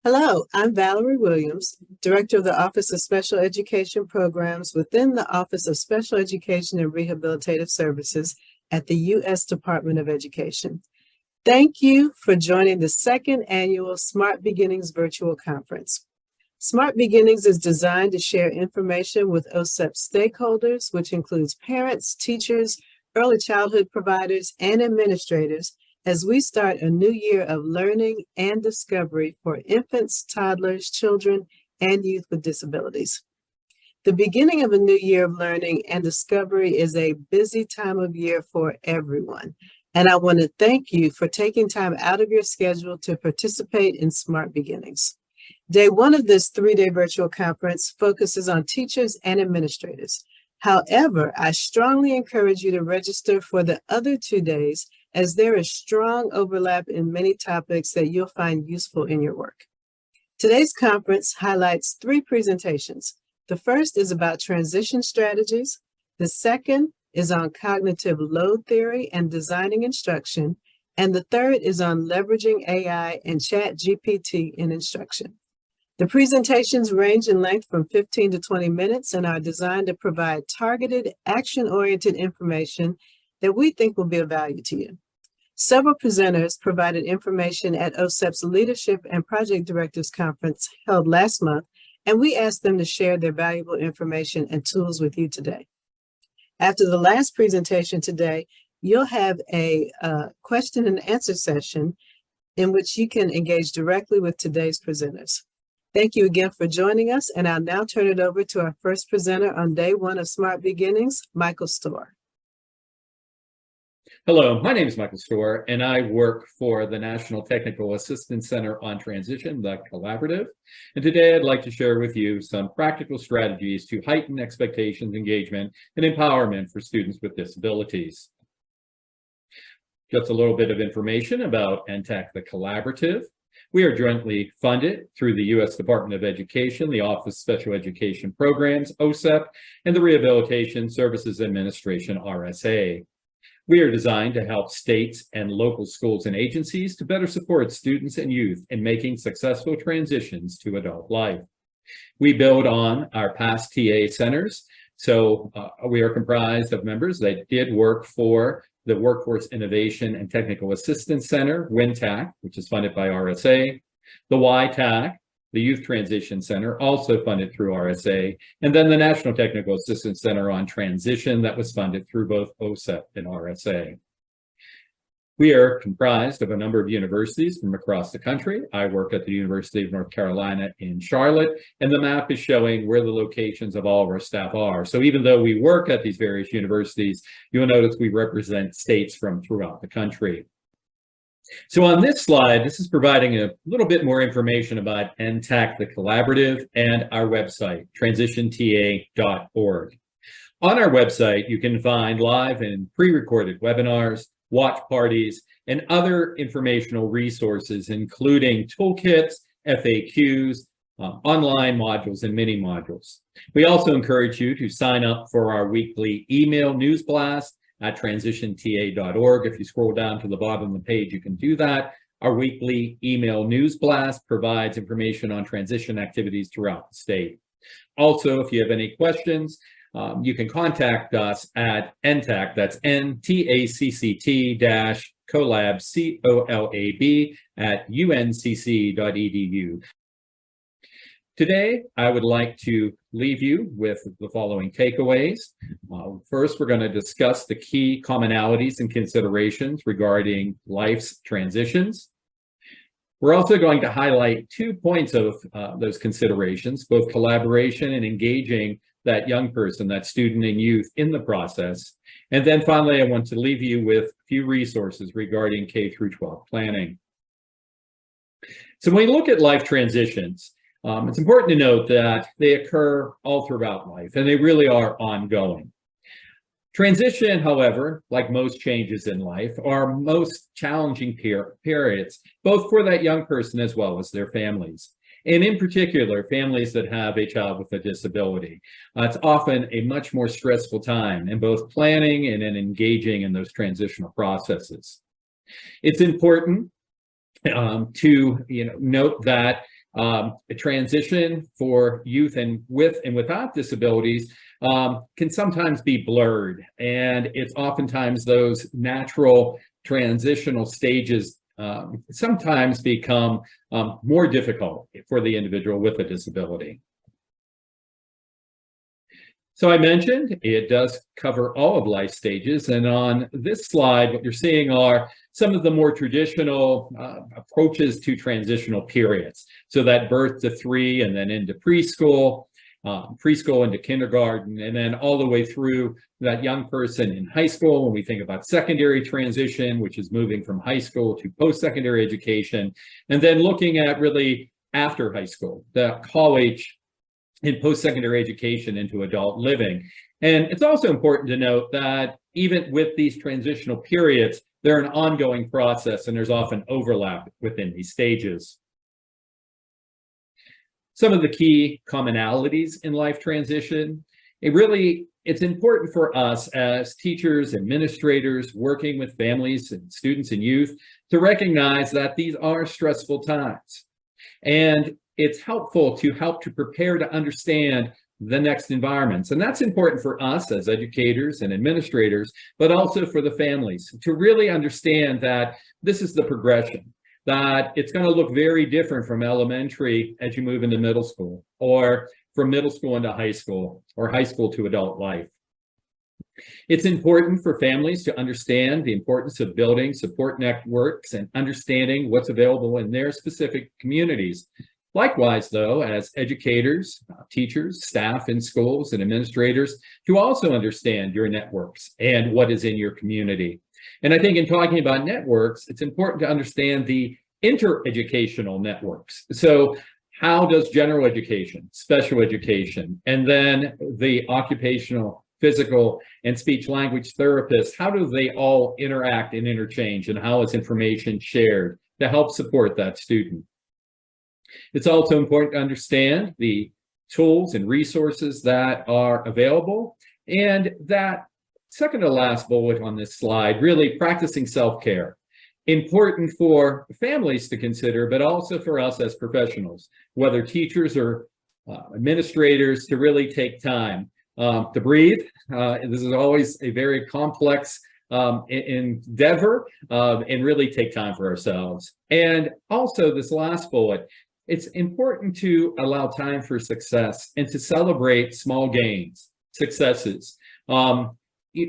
Hello, I'm Valerie Williams, Director of the Office of Special Education Programs within the Office of Special Education and Rehabilitative Services at the U.S. Department of Education. Thank you for joining the second annual Smart Beginnings Virtual Conference. Smart Beginnings is designed to share information with OSEP stakeholders, which includes parents, teachers, early childhood providers, and administrators, as we start a new year of learning and discovery for infants, toddlers, children, and youth with disabilities. The beginning of a new year of learning and discovery is a busy time of year for everyone. And I want to thank you for taking time out of your schedule to participate in Smart Beginnings. Day one of this three-day virtual conference focuses on teachers and administrators. However, I strongly encourage you to register for the other 2 days, as there is strong overlap in many topics that you'll find useful in your work. Today's conference highlights 3 presentations. The first is about transition strategies. The second is on cognitive load theory and designing instruction. And the third is on leveraging AI and ChatGPT in instruction. The presentations range in length from 15 to 20 minutes and are designed to provide targeted, action-oriented information that we think will be of value to you. Several presenters provided information at OSEP's Leadership and Project Directors Conference held last month, and we asked them to share their valuable information and tools with you today. After the last presentation today, you'll have a question and answer session in which you can engage directly with today's presenters. Thank you again for joining us, and I'll now turn it over to our first presenter on day one of Smart Beginnings, Michael Storr. Hello, my name is Michael Storr, and I work for the National Technical Assistance Center on Transition, the Collaborative. And today I'd like to share with you some practical strategies to heighten expectations, engagement, and empowerment for students with disabilities. Just a little bit of information about NTAC, the Collaborative. We are jointly funded through the U.S. Department of Education, the Office of Special Education Programs, OSEP, and the Rehabilitation Services Administration, RSA. We are designed to help states and local schools and agencies to better support students and youth in making successful transitions to adult life. We build on our past TA centers, so we are comprised of members that did work for the Workforce Innovation and Technical Assistance Center, WINTAC, which is funded by RSA, the YTAC, the Youth Transition Center, also funded through RSA, and then the National Technical Assistance Center on Transition that was funded through both OSEP and RSA. We are comprised of a number of universities from across the country. I work at the University of North Carolina in Charlotte, and the map is showing where the locations of all of our staff are. So even though we work at these various universities, you'll notice we represent states from throughout the country. So on this slide, this is providing a little bit more information about NTAC, the Collaborative, and our website, transitionta.org. On our website, you can find live and pre-recorded webinars, watch parties, and other informational resources, including toolkits, FAQs, online modules, and mini modules. We also encourage you to sign up for our weekly email news blast at transitionta.org. If you scroll down to the bottom of the page, you can do that. Our weekly email news blast provides information on transition activities throughout the state. Also, if you have any questions, you can contact us at NTAC, that's NTACCT-collab, COLAB, at uncc.edu. Today, I would like to leave you with the following takeaways. First, we're going to discuss the key commonalities and considerations regarding life's transitions. We're also going to highlight 2 points of those considerations, both collaboration and engaging that young person, that student and youth in the process. And then finally, I want to leave you with a few resources regarding K through 12 planning. So when we look at life transitions, it's important to note that they occur all throughout life, and they really are ongoing. Transition, however, like most changes in life, are most challenging periods, both for that young person as well as their families. And in particular, families that have a child with a disability. It's often a much more stressful time in both planning and in engaging in those transitional processes. It's important to note that A transition for youth and with and without disabilities can sometimes be blurred, and it's oftentimes those natural transitional stages sometimes become more difficult for the individual with a disability. So I mentioned it does cover all of life stages, and on this slide, what you're seeing are some of the more traditional approaches to transitional periods. So that birth to 3 and then into preschool, preschool into kindergarten, and then all the way through that young person in high school when we think about secondary transition, which is moving from high school to post-secondary education, and then looking at really after high school, the college in post-secondary education into adult living. And it's also important to note that even with these transitional periods, they're an ongoing process and there's often overlap within these stages. Some of the key commonalities in life transition, it's important for us as teachers, administrators, working with families and students and youth to recognize that these are stressful times. And it's helpful to help to prepare to understand the next environments. And that's important for us as educators and administrators, but also for the families to really understand that this is the progression, that it's going to look very different from elementary as you move into middle school, or from middle school into high school, or high school to adult life. It's important for families to understand the importance of building support networks and understanding what's available in their specific communities. Likewise, though, as educators, teachers, staff in schools, and administrators, to also understand your networks and what is in your community. And I think in talking about networks, it's important to understand the inter-educational networks. So how does general education, special education, and then the occupational, physical, and speech language therapists, how do they all interact and interchange, and how is information shared to help support that student? It's also important to understand the tools and resources that are available, and that second to last bullet on this slide, really practicing self-care. Important for families to consider, but also for us as professionals, whether teachers or administrators, to really take time to breathe. This is always a very complex endeavor, and really take time for ourselves. And also this last bullet, it's important to allow time for success and to celebrate small gains, successes.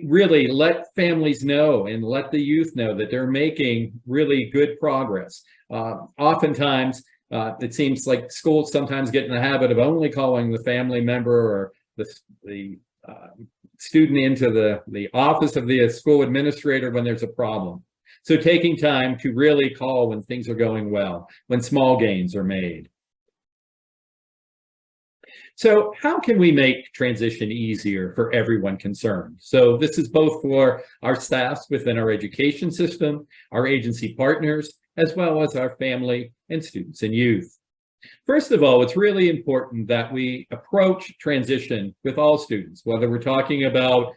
Really let families know and let the youth know that they're making really good progress. Oftentimes, it seems like schools sometimes get in the habit of only calling the family member or the student into the office of the school administrator when there's a problem. So taking time to really call when things are going well, when small gains are made. So how can we make transition easier for everyone concerned? So this is both for our staffs within our education system, our agency partners, as well as our family and students and youth. First of all, it's really important that we approach transition with all students, whether we're talking about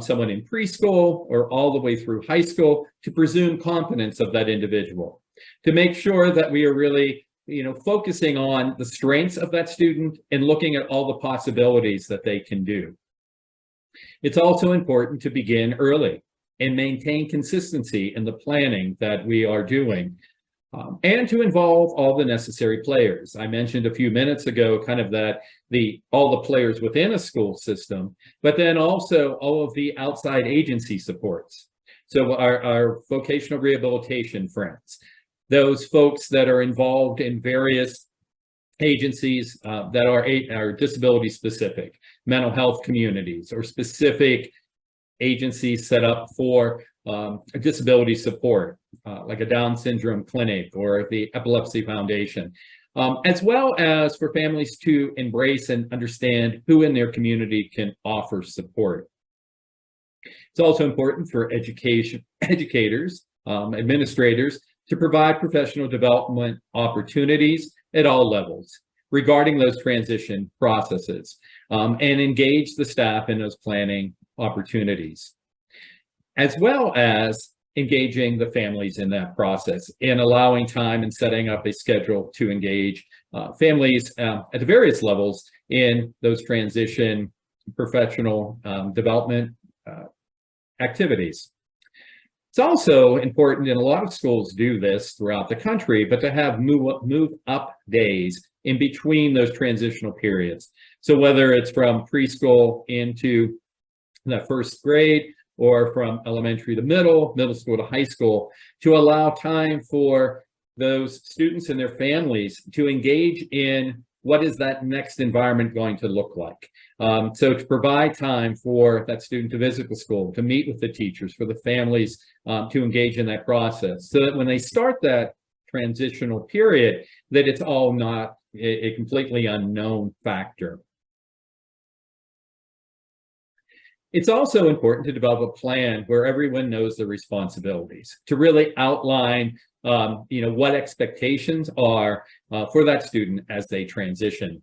someone in preschool or all the way through high school, to presume competence of that individual, to make sure that we are really focusing on the strengths of that student and looking at all the possibilities that they can do. It's also important to begin early and maintain consistency in the planning that we are doing, and to involve all the necessary players. I mentioned a few minutes ago kind of all the players within a school system, but then also all of the outside agency supports. So our vocational rehabilitation friends, those folks that are involved in various agencies that are disability specific, mental health communities, or specific agencies set up for disability support, like a Down syndrome clinic or the Epilepsy Foundation, as well as for families to embrace and understand who in their community can offer support. It's also important for educators, administrators, to provide professional development opportunities at all levels regarding those transition processes, and engage the staff in those planning opportunities, as well as engaging the families in that process and allowing time and setting up a schedule to engage families at the various levels in those transition professional development activities. It's also important, and a lot of schools do this throughout the country, but to have move up days in between those transitional periods. So whether it's from preschool into the first grade, or from elementary to middle school to high school, to allow time for those students and their families to engage in what is that next environment going to look like. So to provide time for that student to visit the school, to meet with the teachers, for the families to engage in that process, so that when they start that transitional period, that it's all not a completely unknown factor. It's also important to develop a plan where everyone knows their responsibilities, to really outline what expectations are for that student as they transition,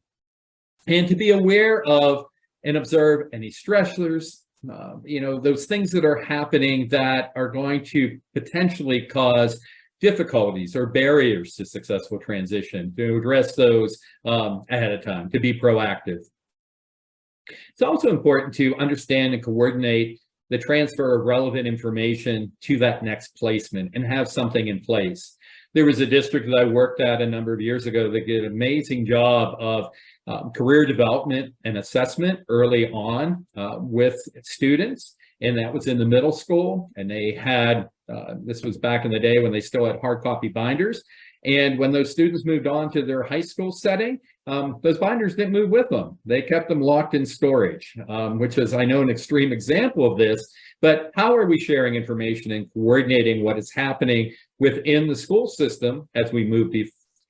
and to be aware of and observe any stressors, those things that are happening that are going to potentially cause difficulties or barriers to successful transition, to address those ahead of time, to be proactive. It's also important to understand and coordinate the transfer of relevant information to that next placement and have something in place. There was a district that I worked at a number of years ago that did an amazing job of career development and assessment early on with students, and that was in the middle school. And they had, this was back in the day when they still had hard copy binders. And when those students moved on to their high school setting, those binders didn't move with them. They kept them locked in storage, which is, I know, an extreme example of this. But how are we sharing information and coordinating what is happening within the school system as we move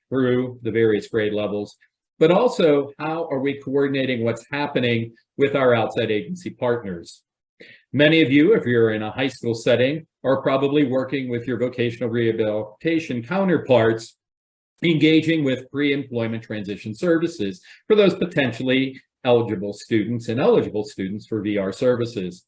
through the various grade levels? But also, how are we coordinating what's happening with our outside agency partners? Many of you, if you're in a high school setting, are probably working with your vocational rehabilitation counterparts, engaging with pre-employment transition services for those potentially eligible students and eligible students for VR services.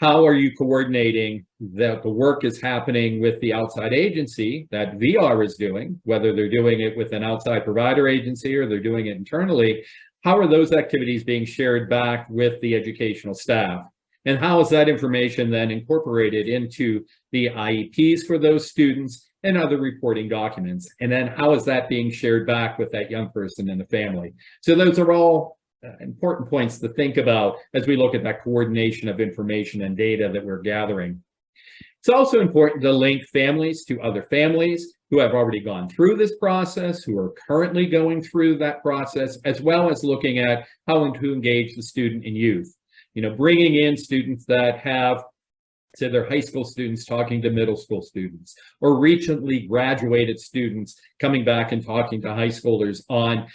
How are you coordinating that the work is happening with the outside agency that VR is doing, whether they're doing it with an outside provider agency or they're doing it internally? How are those activities being shared back with the educational staff? And how is that information then incorporated into the IEPs for those students and other reporting documents? And then how is that being shared back with that young person and the family? So those are all important points to think about as we look at that coordination of information and data that we're gathering. It's also important to link families to other families who have already gone through this process, who are currently going through that process, as well as looking at how to engage the student and youth. Bringing in students that have, say, they're high school students talking to middle school students, or recently graduated students coming back and talking to high schoolers on,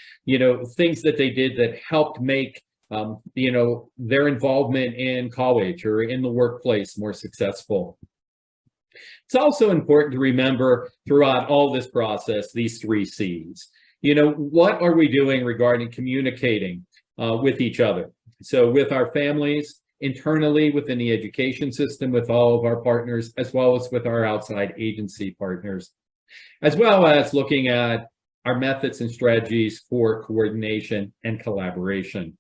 things that they did that helped make, their involvement in college or in the workplace more successful. It's also important to remember throughout all this process, these 3 C's. What are we doing regarding communicating with each other? So with our families, internally within the education system, with all of our partners, as well as with our outside agency partners, as well as looking at our methods and strategies for coordination and collaboration.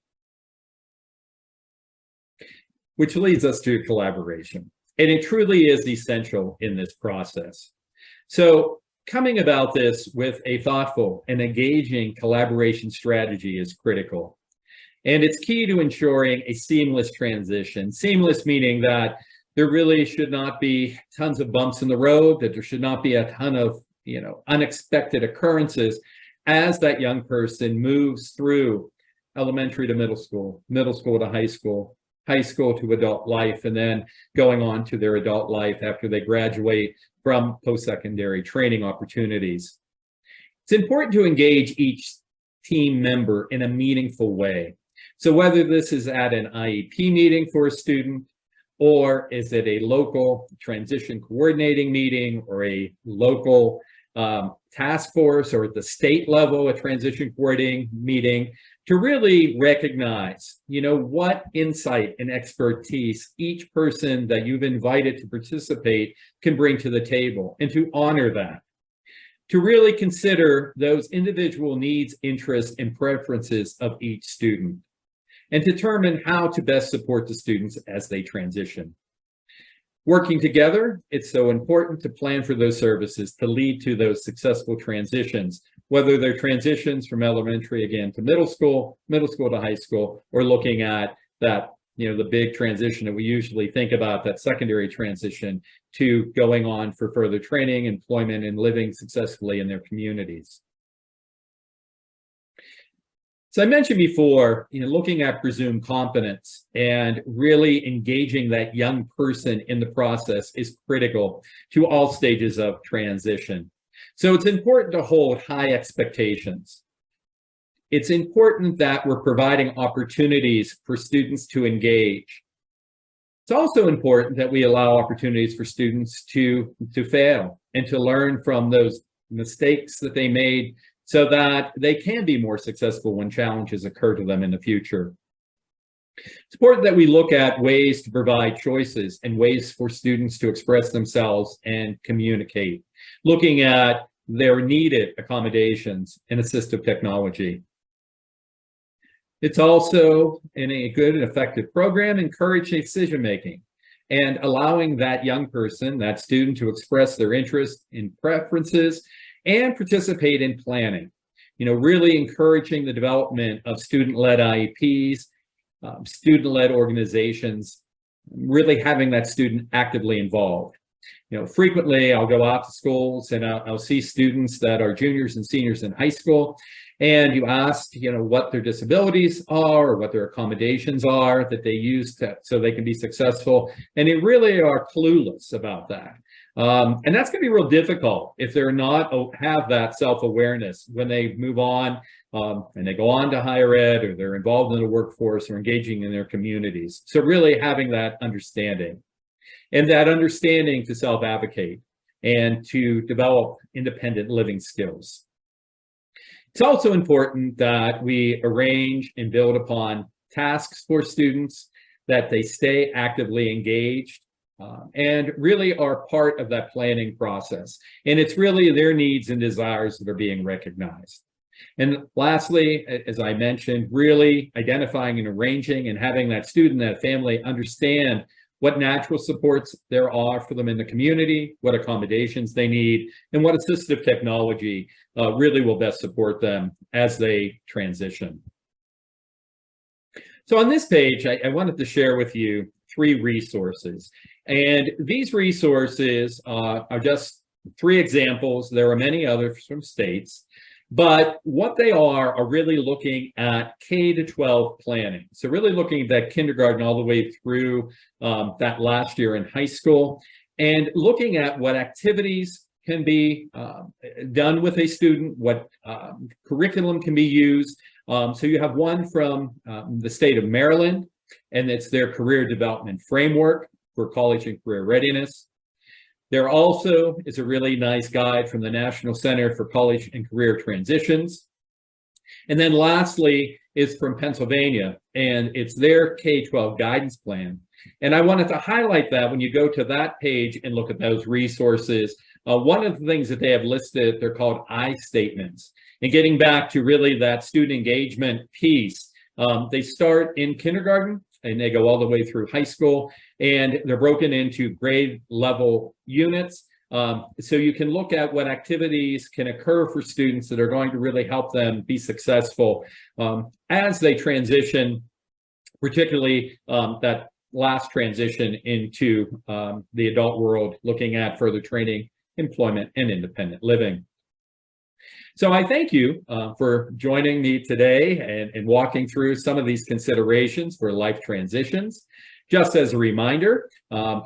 Which leads us to collaboration. And it truly is essential in this process. So coming about this with a thoughtful and engaging collaboration strategy is critical. And it's key to ensuring a seamless transition. Seamless meaning that there really should not be tons of bumps in the road, that there should not be a ton of, unexpected occurrences as that young person moves through elementary to middle school to high school to adult life, and then going on to their adult life after they graduate from post-secondary training opportunities. It's important to engage each team member in a meaningful way. So whether this is at an IEP meeting for a student, or is it a local transition coordinating meeting, or a local task force or at the state level, a transition coordinating meeting, to really recognize, what insight and expertise each person that you've invited to participate can bring to the table, and to honor that. To really consider those individual needs, interests, and preferences of each student, and determine how to best support the students as they transition. Working together, it's so important to plan for those services to lead to those successful transitions, whether they're transitions from elementary again to middle school to high school, or looking at that, the big transition that we usually think about, that secondary transition to going on for further training, employment, and living successfully in their communities. So I mentioned before, looking at presumed competence and really engaging that young person in the process is critical to all stages of transition. So it's important to hold high expectations. It's important that we're providing opportunities for students to engage. It's also important that we allow opportunities for students to fail and to learn from those mistakes that they made, so that they can be more successful when challenges occur to them in the future. It's important that we look at ways to provide choices and ways for students to express themselves and communicate, looking at their needed accommodations and assistive technology. It's also, in a good and effective program, encourage decision-making and allowing that young person, that student, to express their interests and preferences and participate in planning. Really encouraging the development of student-led IEPs, student-led organizations, really having that student actively involved. Frequently I'll go out to schools and I'll see students that are juniors and seniors in high school, and you ask, what their disabilities are or what their accommodations are that they use so they can be successful, and they really are clueless about that. And that's going to be real difficult if they're not have that self-awareness when they move on and they go on to higher ed, or they're involved in the workforce or engaging in their communities. So really having that understanding, and that understanding to self-advocate and to develop independent living skills. It's also important that we arrange and build upon tasks for students, that they stay actively engaged, and really are part of that planning process. And it's really their needs and desires that are being recognized. And lastly, as I mentioned, really identifying and arranging and having that student, that family, understand what natural supports there are for them in the community, what accommodations they need, and what assistive technology really will best support them as they transition. So on this page, I wanted to share with you 3 resources. And these resources are just 3 examples. There are many others from states, but what they are really looking at K-12 planning. So really looking at that kindergarten all the way through that last year in high school, and looking at what activities can be done with a student, what curriculum can be used. So you have one from the state of Maryland, and it's their career development framework for college and career readiness. There also is a really nice guide from the National Center for College and Career Transitions. And then lastly is from Pennsylvania, and it's their K-12 guidance plan. And I wanted to highlight that when you go to that page and look at those resources, one of the things that they have listed, they're called I statements. And getting back to really that student engagement piece, they start in kindergarten and they go all the way through high school, and they're broken into grade level units. So you can look at what activities can occur for students that are going to really help them be successful as they transition, particularly that last transition into the adult world, looking at further training, employment, and independent living. So I thank you for joining me today and walking through some of these considerations for life transitions. Just as a reminder,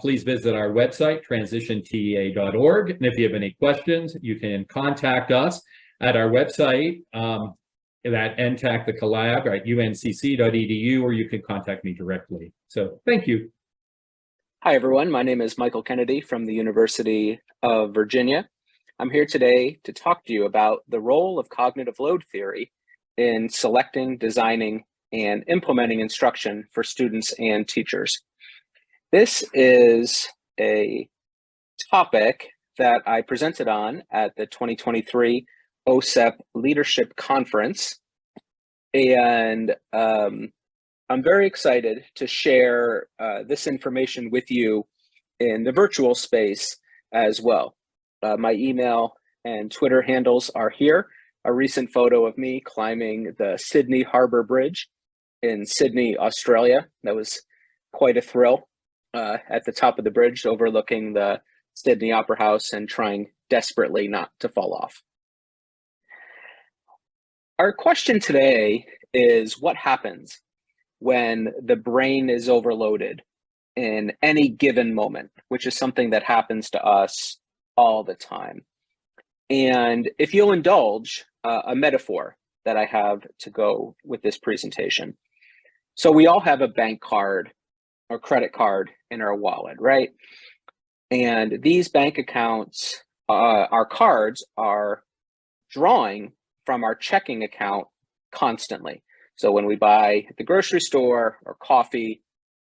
please visit our website, transitiontea.org. And if you have any questions, you can contact us at our website at NTAC, the collab, at uncc.edu, or you can contact me directly. So thank you. Hi, everyone. My name is Michael Kennedy from the University of Virginia. I'm here today to talk to you about the role of cognitive load theory in selecting, designing, and implementing instruction for students and teachers. This is a topic that I presented on at the 2023 OSEP Leadership Conference, and I'm very excited to share this information with you in the virtual space as well. My email and Twitter handles are here. A recent photo of me climbing the Sydney Harbour Bridge in Sydney, Australia. That was quite a thrill at the top of the bridge overlooking the Sydney Opera House and trying desperately not to fall off. Our question today is what happens when the brain is overloaded in any given moment, which is something that happens to us all the time. And if you'll indulge a metaphor that I have to go with this presentation. So we all have a bank card or credit card in our wallet, right? And these bank accounts, our cards are drawing from our checking account constantly. So when we buy at the grocery store or coffee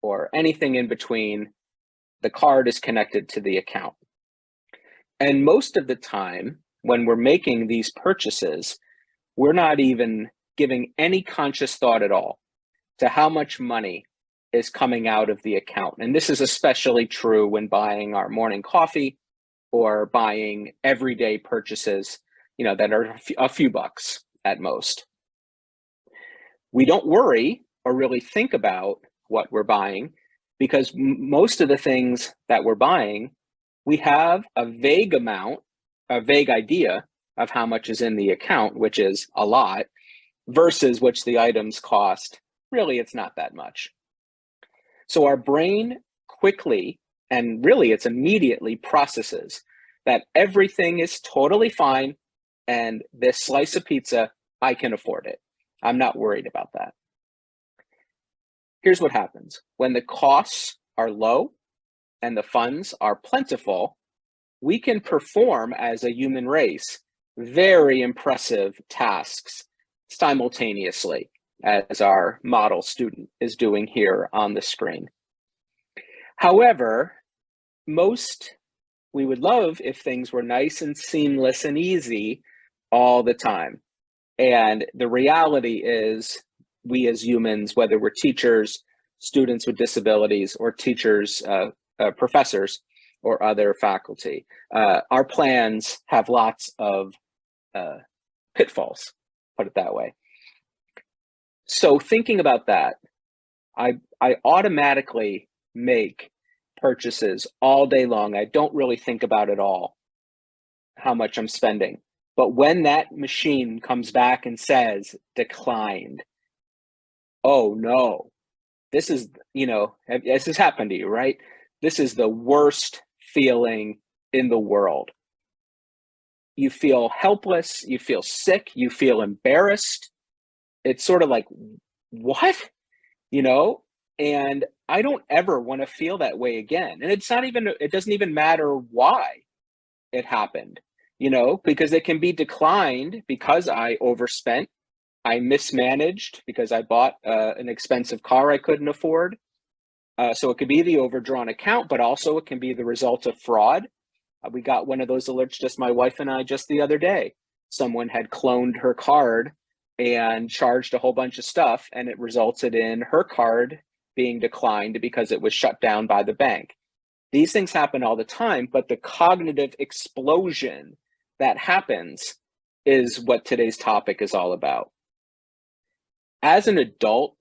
or anything in between, the card is connected to the account. And most of the time, when we're making these purchases, we're not even giving any conscious thought at all to how much money is coming out of the account. And this is especially true when buying our morning coffee or buying everyday purchases, that are a few bucks at most. We don't worry or really think about what we're buying because most of the things that we're buying, we have a vague idea of how much is in the account, which is a lot, versus which the items cost. Really, it's not that much. So our brain quickly, and really it's immediately processes that everything is totally fine and this slice of pizza, I can afford it. I'm not worried about that. Here's what happens. When the costs are low and the funds are plentiful, we can perform as a human race very impressive tasks simultaneously, as our model student is doing here on the screen. However, we would love if things were nice and seamless and easy all the time. And the reality is we as humans, whether we're teachers, students with disabilities, or teachers, professors, or other faculty, our plans have lots of pitfalls, put it that way. So thinking about that, I automatically make purchases all day long. I don't really think about at all how much I'm spending. But when that machine comes back and says declined, oh no, this is, this has happened to you, right? This is the worst feeling in the world. You feel helpless, you feel sick, you feel embarrassed. It's sort of like, what? And I don't ever want to feel that way again. And it doesn't even matter why it happened. Because it can be declined because I overspent, I mismanaged because I bought an expensive car I couldn't afford. So it could be the overdrawn account, but also it can be the result of fraud. We got one of those alerts, just my wife and I, just the other day. Someone had cloned her card and charged a whole bunch of stuff, and it resulted in her card being declined because it was shut down by the bank. These things happen all the time, but the cognitive explosion that happens is what today's topic is all about. As an adult,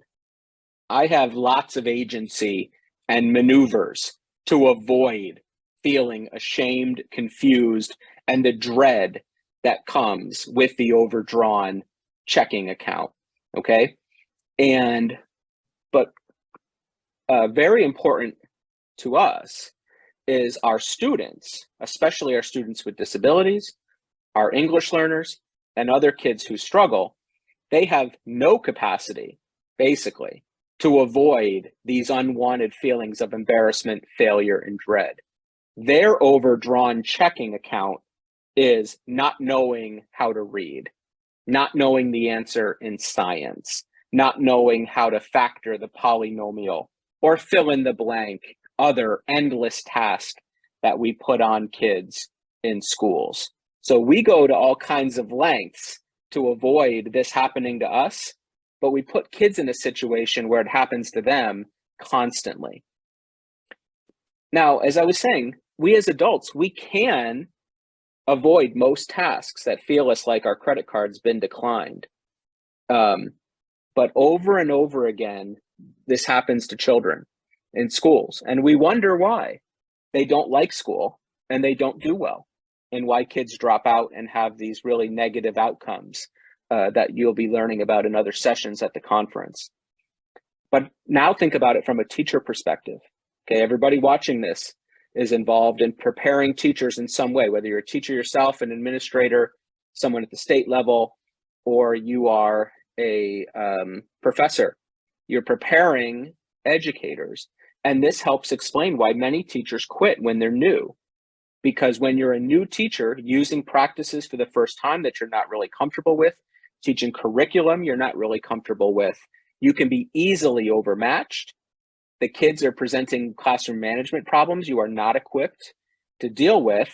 I have lots of agency and maneuvers to avoid feeling ashamed, confused, and the dread that comes with the overdrawn checking account, okay? But very important to us is our students, especially our students with disabilities, our English learners, and other kids who struggle. They have no capacity, basically, to avoid these unwanted feelings of embarrassment, failure, and dread. Their overdrawn checking account is not knowing how to read, not knowing the answer in science, not knowing how to factor the polynomial or fill in the blank, other endless tasks that we put on kids in schools. So we go to all kinds of lengths to avoid this happening to us, but we put kids in a situation where it happens to them constantly. Now, as I was saying, we as adults, we can avoid most tasks that feel us like our credit card's been declined. But over and over again, this happens to children in schools, and we wonder why they don't like school and they don't do well, and why kids drop out and have these really negative outcomes that you'll be learning about in other sessions at the conference. But now think about it from a teacher perspective. Okay, everybody watching this is involved in preparing teachers in some way, whether you're a teacher yourself, an administrator, someone at the state level, or you are a professor. You're preparing educators. And this helps explain why many teachers quit when they're new. Because when you're a new teacher using practices for the first time that you're not really comfortable with, teaching curriculum you're not really comfortable with, you can be easily overmatched. The kids are presenting classroom management problems you are not equipped to deal with.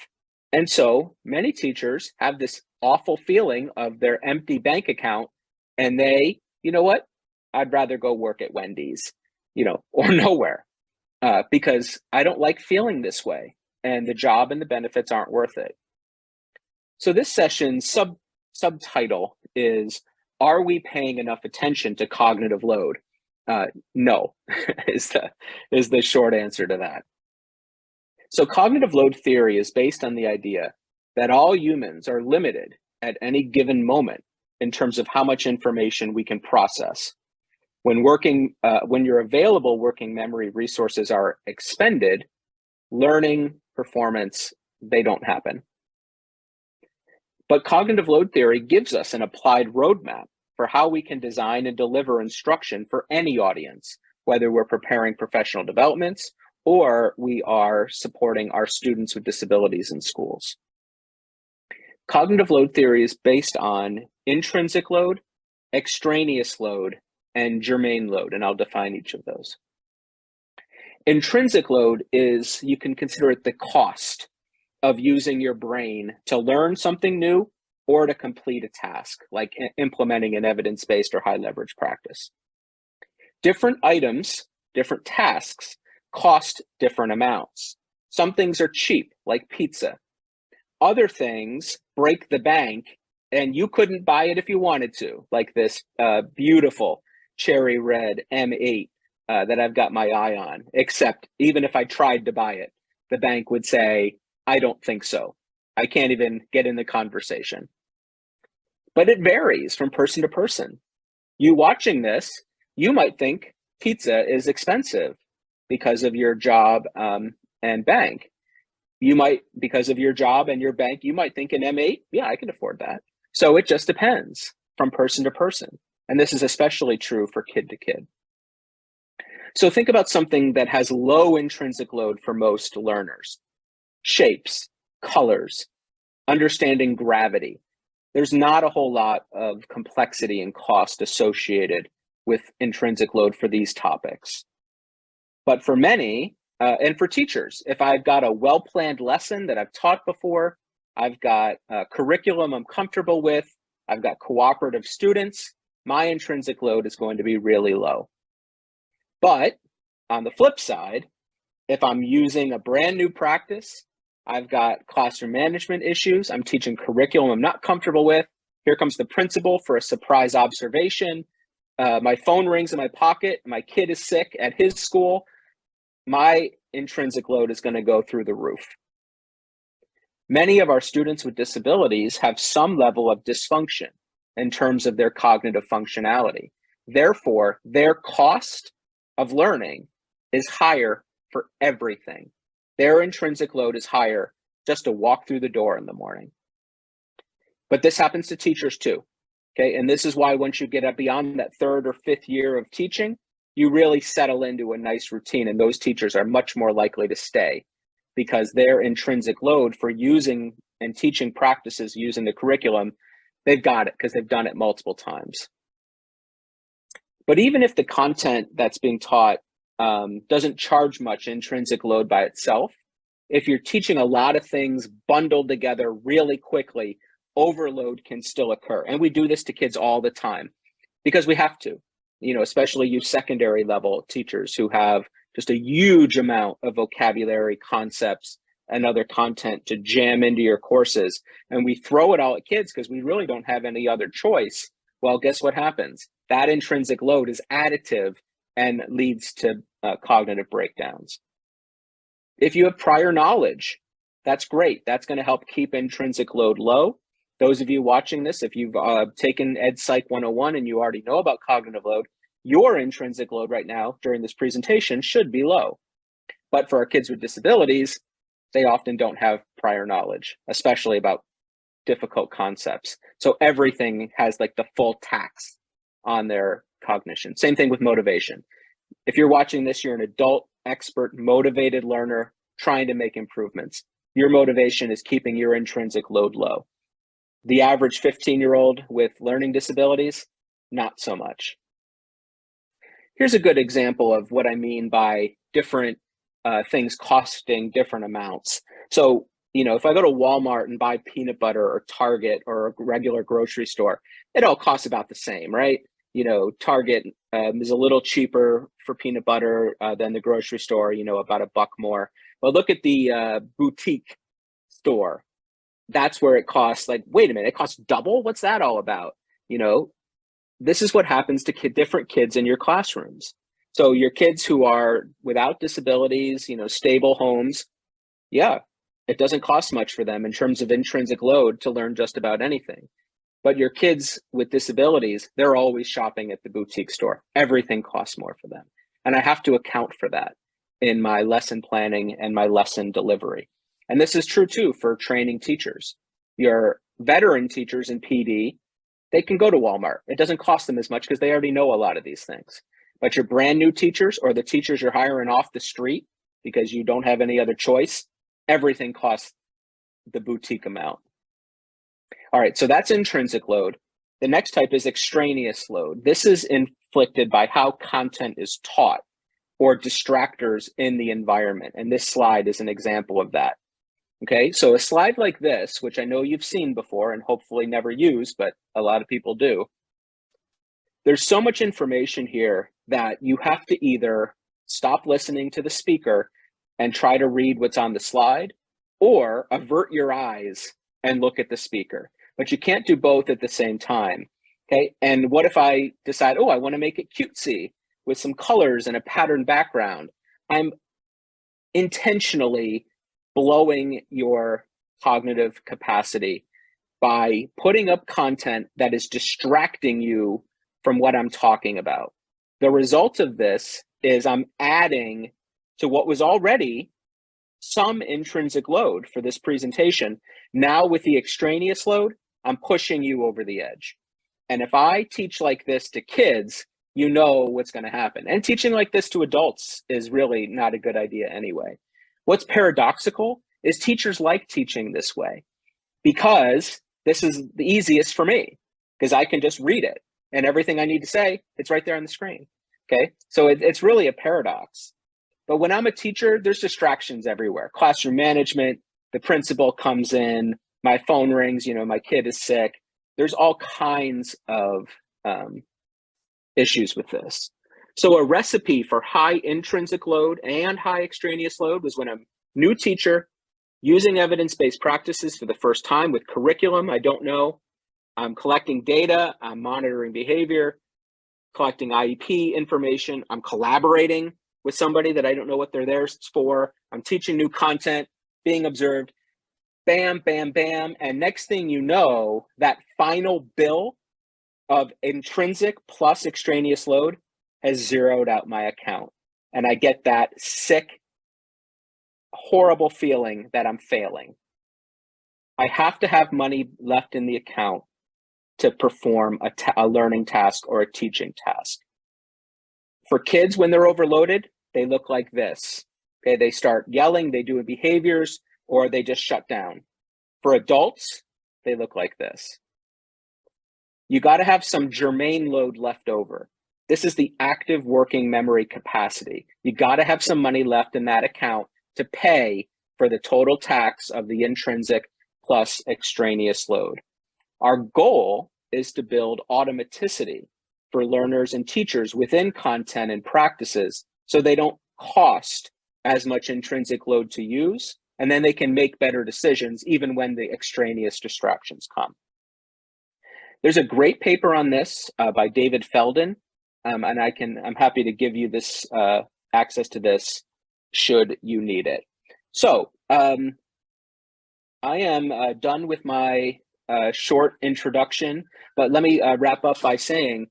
And so many teachers have this awful feeling of their empty bank account, and they, you know what, I'd rather go work at Wendy's, or nowhere, because I don't like feeling this way, and the job and the benefits aren't worth it. So this session's subtitle is, are we paying enough attention to cognitive load? No, is the short answer to that. So cognitive load theory is based on the idea that all humans are limited at any given moment in terms of how much information we can process. When your available working memory resources are expended, learning, performance, they don't happen. But cognitive load theory gives us an applied roadmap for how we can design and deliver instruction for any audience, whether we're preparing professional developments or we are supporting our students with disabilities in schools. Cognitive load theory is based on intrinsic load, extraneous load, and germane load, and I'll define each of those. Intrinsic load is, you can consider it the cost of using your brain to learn something new or to complete a task, like implementing an evidence-based or high-leverage practice. Different items, different tasks, cost different amounts. Some things are cheap, like pizza. Other things break the bank, and you couldn't buy it if you wanted to, like this beautiful cherry red M8 that I've got my eye on, except even if I tried to buy it, the bank would say, I don't think so. I can't even get in the conversation. But it varies from person to person. You watching this, you might think pizza is expensive because of your job and bank. You might, because of your job and your bank, you might think an M8, yeah, I can afford that. So it just depends from person to person. And this is especially true for kid to kid. So think about something that has low intrinsic load for most learners. Shapes, colors, understanding gravity. There's not a whole lot of complexity and cost associated with intrinsic load for these topics. But for many, and for teachers, if I've got a well-planned lesson that I've taught before, I've got a curriculum I'm comfortable with, I've got cooperative students, my intrinsic load is going to be really low. But on the flip side, if I'm using a brand new practice, I've got classroom management issues, I'm teaching curriculum I'm not comfortable with, here comes the principal for a surprise observation, my phone rings in my pocket, my kid is sick at his school, my intrinsic load is going to go through the roof. Many of our students with disabilities have some level of dysfunction in terms of their cognitive functionality. Therefore, their cost of learning is higher for everything. Their intrinsic load is higher just to walk through the door in the morning. But this happens to teachers too, okay? And this is why once you get up beyond that 3rd or 5th year of teaching, you really settle into a nice routine, and those teachers are much more likely to stay because their intrinsic load for using and teaching practices using the curriculum, they've got it because they've done it multiple times. But even if the content that's being taught doesn't charge much intrinsic load by itself, if you're teaching a lot of things bundled together really quickly, overload can still occur. And we do this to kids all the time because we have to, especially you secondary level teachers who have just a huge amount of vocabulary, concepts, and other content to jam into your courses. And we throw it all at kids because we really don't have any other choice. Well, guess what happens? That intrinsic load is additive and leads to cognitive breakdowns. If you have prior knowledge, that's great. That's going to help keep intrinsic load low. Those of you watching this, if you've taken Ed Psych 101 and you already know about cognitive load, your intrinsic load right now during this presentation should be low. But for our kids with disabilities, they often don't have prior knowledge, especially about difficult concepts. So everything has like the full tax on their cognition. Same thing with motivation. If you're watching this, you're an adult, expert, motivated learner trying to make improvements. Your motivation is keeping your intrinsic load low. The average 15-year-old with learning disabilities, not so much. Here's a good example of what I mean by different things costing different amounts. So, if I go to Walmart and buy peanut butter or Target or a regular grocery store, it all costs about the same, right? Target is a little cheaper for peanut butter than the grocery store, about $1 more. But look at the boutique store. That's where it costs like, wait a minute, it costs double? What's that all about? This is what happens to different kids in your classrooms. So your kids who are without disabilities, stable homes, yeah, it doesn't cost much for them in terms of intrinsic load to learn just about anything. But your kids with disabilities, they're always shopping at the boutique store. Everything costs more for them. And I have to account for that in my lesson planning and my lesson delivery. And this is true too for training teachers. Your veteran teachers in PD, they can go to Walmart. It doesn't cost them as much because they already know a lot of these things. But your brand new teachers or the teachers you're hiring off the street because you don't have any other choice, everything costs the boutique amount. All right, so that's intrinsic load. The next type is extraneous load. This is inflicted by how content is taught or distractors in the environment. And this slide is an example of that. Okay, so a slide like this, which I know you've seen before and hopefully never use, but a lot of people do. There's so much information here that you have to either stop listening to the speaker and try to read what's on the slide, or avert your eyes and look at the speaker. But you can't do both at the same time. Okay, and what if I decide, I want to make it cutesy with some colors and a pattern background? I'm intentionally blowing your cognitive capacity by putting up content that is distracting you from what I'm talking about. The result of this is I'm adding to what was already some intrinsic load for this presentation. Now with the extraneous load, I'm pushing you over the edge. And if I teach like this to kids, you know what's going to happen. And teaching like this to adults is really not a good idea anyway. What's paradoxical is teachers like teaching this way because this is the easiest for me because I can just read it and everything I need to say, it's right there on the screen. Okay, so it's really a paradox. But when I'm a teacher, there's distractions everywhere. Classroom management, the principal comes in, my phone rings, my kid is sick. There's all kinds of issues with this. So a recipe for high intrinsic load and high extraneous load was when a new teacher using evidence-based practices for the first time with curriculum I don't know. I'm collecting data, I'm monitoring behavior, collecting IEP information, I'm collaborating with somebody that I don't know what they're there for, I'm teaching new content, being observed, bam, bam, bam. And next thing you know, that final bill of intrinsic plus extraneous load has zeroed out my account. And I get that sick, horrible feeling that I'm failing. I have to have money left in the account to perform a learning task or a teaching task. For kids, when they're overloaded, they look like this. Okay, they start yelling, they do behaviors, or they just shut down. For adults, they look like this. You got to have some germane load left over. This is the active working memory capacity. You got to have some money left in that account to pay for the total tax of the intrinsic plus extraneous load. Our goal is to build automaticity for learners and teachers within content and practices so they don't cost as much intrinsic load to use, and then they can make better decisions even when the extraneous distractions come. There's a great paper on this by David Feldon, and I'm happy to give you this access to this should you need it. So I am done with my short introduction, but let me wrap up by saying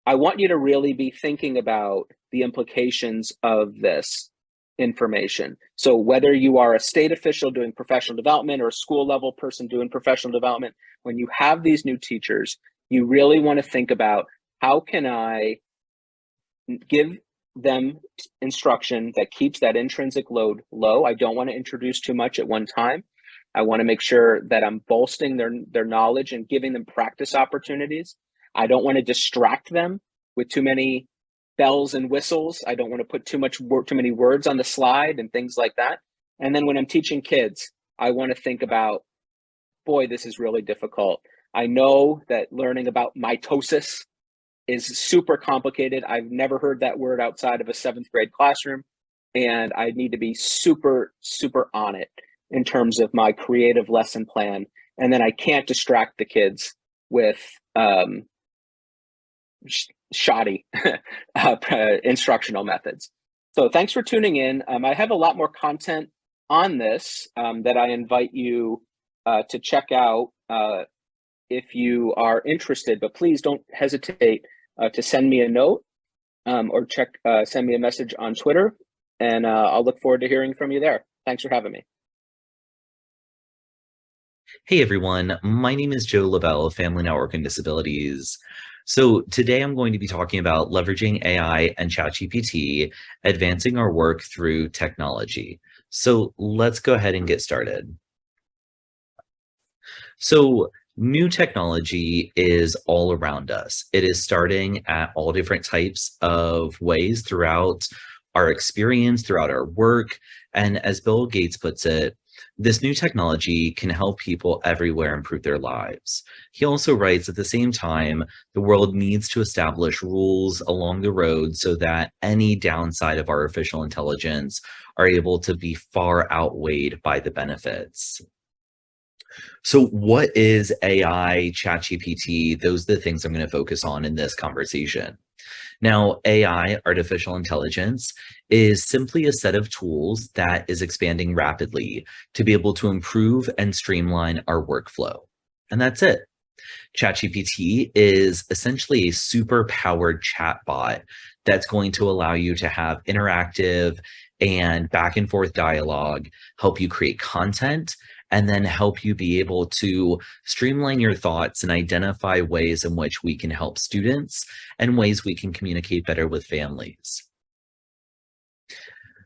I want you to really be thinking about the implications of this information. So whether you are a state official doing professional development or a school level person doing professional development, when you have these new teachers, you really want to think about how can I give them instruction that keeps that intrinsic load low. I don't want to introduce too much at one time. I want to make sure that I'm bolstering their knowledge and giving them practice opportunities. I don't want to distract them with too many bells and whistles. I don't want to put too many words on the slide and things like that. And then when I'm teaching kids, I want to think about, boy, this is really difficult. I know that learning about mitosis is super complicated. I've never heard that word outside of a 7th grade classroom, and I need to be super, super on it in terms of my creative lesson plan. And then I can't distract the kids with shoddy instructional methods. So thanks for tuning in. I have a lot more content on this that I invite you to check out if you are interested, but please don't hesitate to send me a note or send me a message on Twitter, and I'll look forward to hearing from you there. Thanks for having me. Hey everyone, my name is Joe Lavelle of Family Network and Disabilities. So today I'm going to be talking about leveraging AI and ChatGPT, advancing our work through technology. So let's go ahead and get started. So new technology is all around us. It is starting at all different types of ways throughout our experience, throughout our work. And as Bill Gates puts it, this new technology can help people everywhere improve their lives. He also writes, at the same time, the world needs to establish rules along the road so that any downside of artificial intelligence are able to be far outweighed by the benefits. So what is AI, ChatGPT? Those are the things I'm going to focus on in this conversation. Now, AI, artificial intelligence, is simply a set of tools that is expanding rapidly to be able to improve and streamline our workflow. And that's it. ChatGPT is essentially a super powered chatbot that's going to allow you to have interactive and back and forth dialogue, help you create content, and then help you be able to streamline your thoughts and identify ways in which we can help students and ways we can communicate better with families.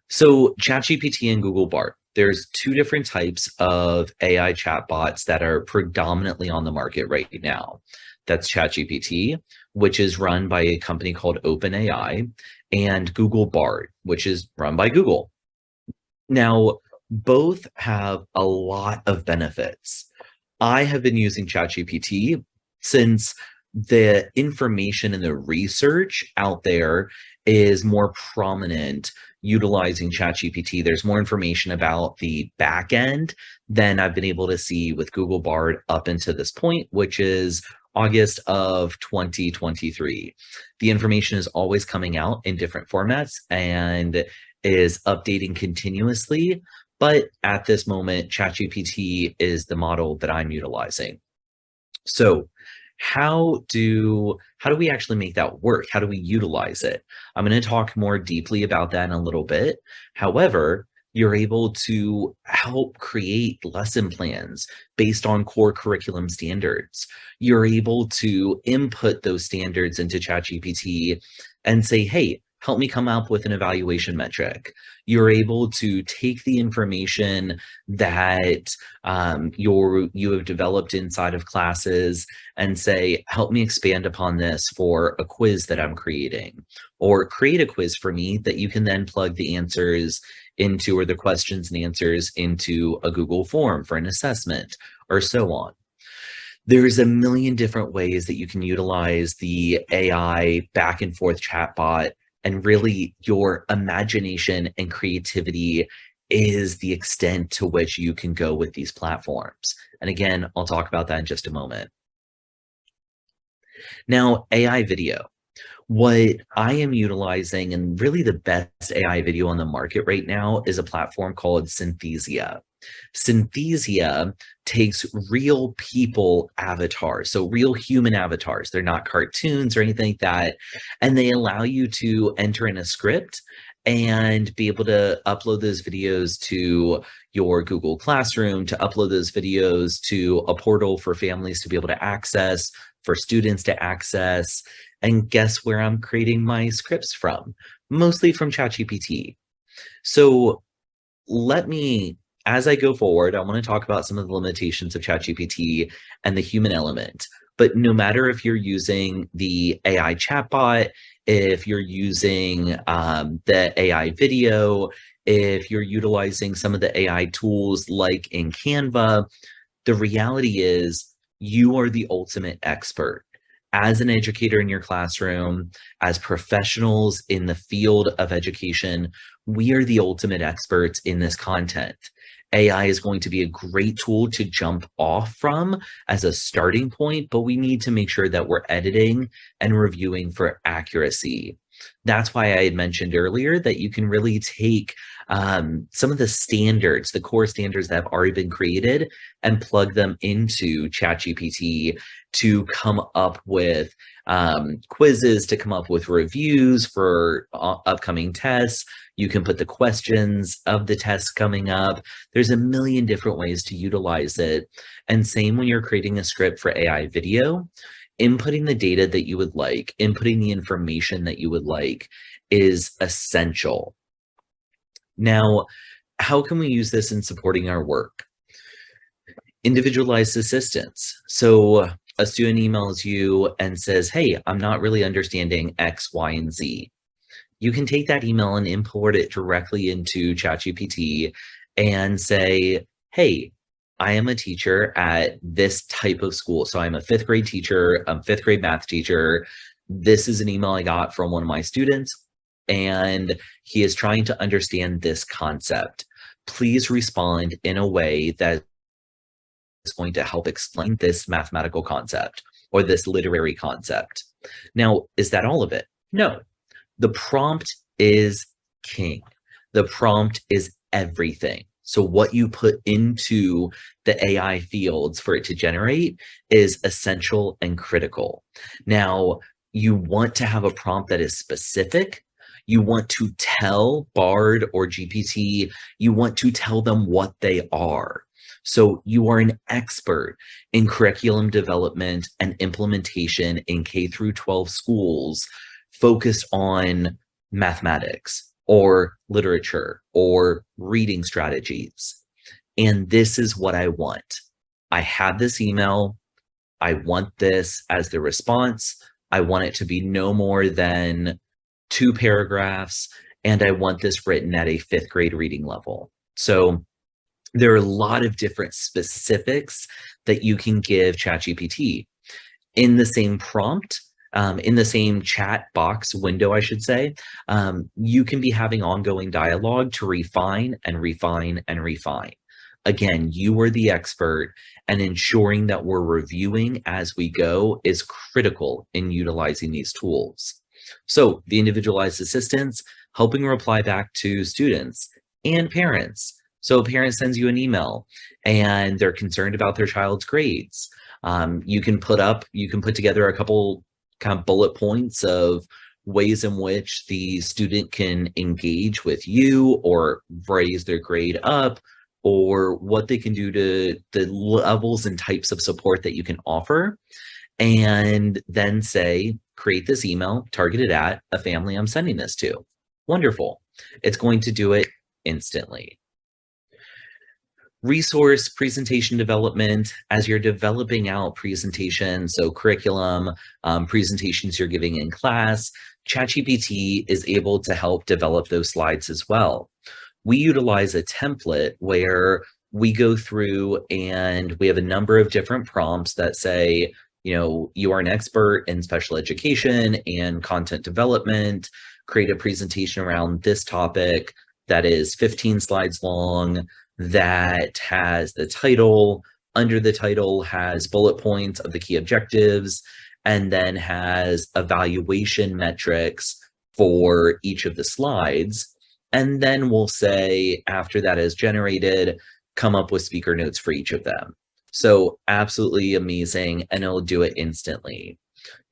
So ChatGPT and Google Bard, there's two different types of AI chatbots that are predominantly on the market right now. That's ChatGPT, which is run by a company called OpenAI, and Google Bard, which is run by Google. Now, both have a lot of benefits. I have been using ChatGPT since the information and the research out there is more prominent utilizing ChatGPT. There's more information about the back end than I've been able to see with Google Bard up until this point, which is August of 2023. The information is always coming out in different formats and is updating continuously. But at this moment, ChatGPT is the model that I'm utilizing. So how do we actually make that work? How do we utilize it? I'm going to talk more deeply about that in a little bit. However, you're able to help create lesson plans based on core curriculum standards. You're able to input those standards into ChatGPT and say, hey, help me come up with an evaluation metric. You're able to take the information that you have developed inside of classes and say, help me expand upon this for a quiz that I'm creating, or create a quiz for me that you can then plug the answers into, or the questions and answers into a Google form for an assessment, or so on. There's a million different ways that you can utilize the AI back and forth chatbot, and really your imagination and creativity is the extent to which you can go with these platforms. And again, I'll talk about that in just a moment. Now, AI video. What I am utilizing, and really the best AI video on the market right now, is a platform called Synthesia. Synthesia takes real people avatars, so real human avatars. They're not cartoons or anything like that. And they allow you to enter in a script and be able to upload those videos to your Google Classroom, to upload those videos to a portal for families to be able to access, for students to access. And guess where I'm creating my scripts from? Mostly from ChatGPT. So let me, as I go forward, I want to talk about some of the limitations of ChatGPT and the human element. But no matter if you're using the AI chatbot, if you're using the AI video, if you're utilizing some of the AI tools like in Canva, the reality is you are the ultimate expert. As an educator in your classroom, as professionals in the field of education, we are the ultimate experts in this content. AI is going to be a great tool to jump off from as a starting point, but we need to make sure that we're editing and reviewing for accuracy. That's why I had mentioned earlier that you can really take some of the standards, the core standards that have already been created, and plug them into ChatGPT to come up with quizzes, to come up with reviews for upcoming tests. You can put the questions of the tests coming up. There's a million different ways to utilize it. And same when you're creating a script for AI video, inputting the data that you would like, inputting the information that you would like is essential. Now, how can we use this in supporting our work? Individualized assistance. So a student emails you and says, hey, I'm not really understanding X, Y, and Z. You can take that email and import it directly into ChatGPT and say, hey, I am a teacher at this type of school. So I'm a fifth grade teacher, I'm a fifth grade math teacher. This is an email I got from one of my students, and he is trying to understand this concept. Please respond in a way that is going to help explain this mathematical concept or this literary concept. Now, is that all of it? No. The prompt is king. The prompt is everything. So what you put into the AI fields for it to generate is essential and critical. Now, you want to have a prompt that is specific. You want to tell Bard or GPT, you want to tell them what they are. So you are an expert in curriculum development and implementation in K through 12 schools focused on mathematics or literature or reading strategies. And this is what I want. I have this email. I want this as the response. I want it to be no more than 2 paragraphs, and I want this written at a 5th grade reading level. So there are a lot of different specifics that you can give ChatGPT. In the same prompt, in the same chat box window, I should say, you can be having ongoing dialogue to refine and refine and refine. Again, you are the expert, and ensuring that we're reviewing as we go is critical in utilizing these tools. So the individualized assistance, helping reply back to students and parents. So a parent sends you an email and they're concerned about their child's grades. You can put together a couple kind of bullet points of ways in which the student can engage with you or raise their grade up, or what they can do to the levels and types of support that you can offer. And then say, create this email targeted at a family I'm sending this to. Wonderful. It's going to do it instantly. Resource presentation development, as you're developing out presentations, so curriculum, presentations you're giving in class, ChatGPT is able to help develop those slides as well. We utilize a template where we go through and we have a number of different prompts that say, you are an expert in special education and content development, create a presentation around this topic that is 15 slides long, that has the title, under the title has bullet points of the key objectives, and then has evaluation metrics for each of the slides. And then we'll say, after that is generated, come up with speaker notes for each of them. So absolutely amazing, and it'll do it instantly.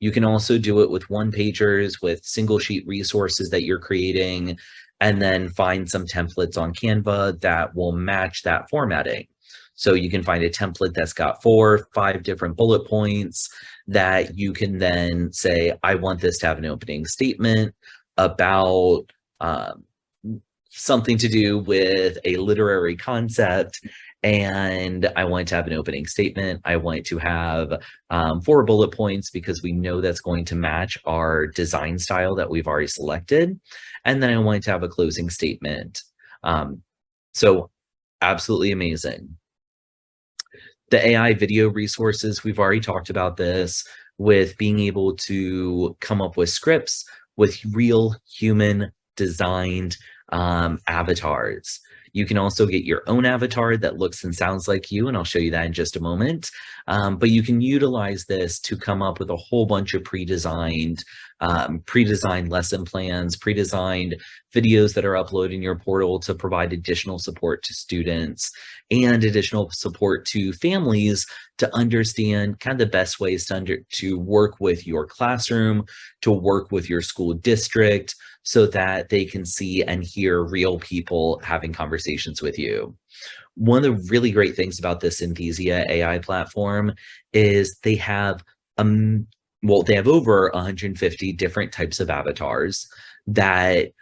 You can also do it with one-pagers, with single sheet resources that you're creating, and then find some templates on Canva that will match that formatting. So you can find a template that's got 4 or 5 different bullet points that you can then say, I want this to have an opening statement about something to do with a literary concept, and I want to have an opening statement. I want to have 4 bullet points because we know that's going to match our design style that we've already selected. And then I want to have a closing statement. So absolutely amazing. The AI video resources, we've already talked about this, with being able to come up with scripts with real human designed avatars. You can also get your own avatar that looks and sounds like you, and I'll show you that in just a moment. But you can utilize this to come up with a whole bunch of pre-designed lesson plans, pre-designed videos that are uploaded in your portal to provide additional support to students and additional support to families to understand kind of the best ways to work with your classroom, to work with your school district, so that they can see and hear real people having conversations with you. One of the really great things about this Synthesia AI platform is they have over 150 different types of avatars that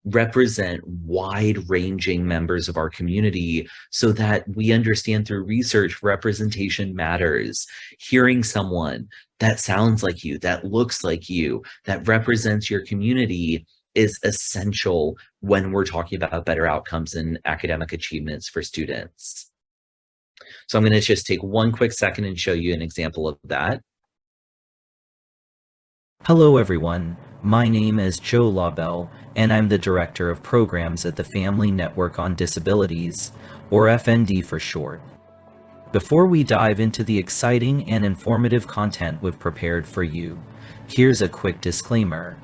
represent wide-ranging members of our community, so that we understand through research representation matters. Hearing someone that sounds like you, that looks like you, that represents your community is essential when we're talking about better outcomes and academic achievements for students. So I'm going to just take one quick second and show you an example of that. Hello everyone, my name is Joe LaBelle, and I'm the Director of Programs at the Family Network on Disabilities, or FND for short. Before we dive into the exciting and informative content we've prepared for you, here's a quick disclaimer.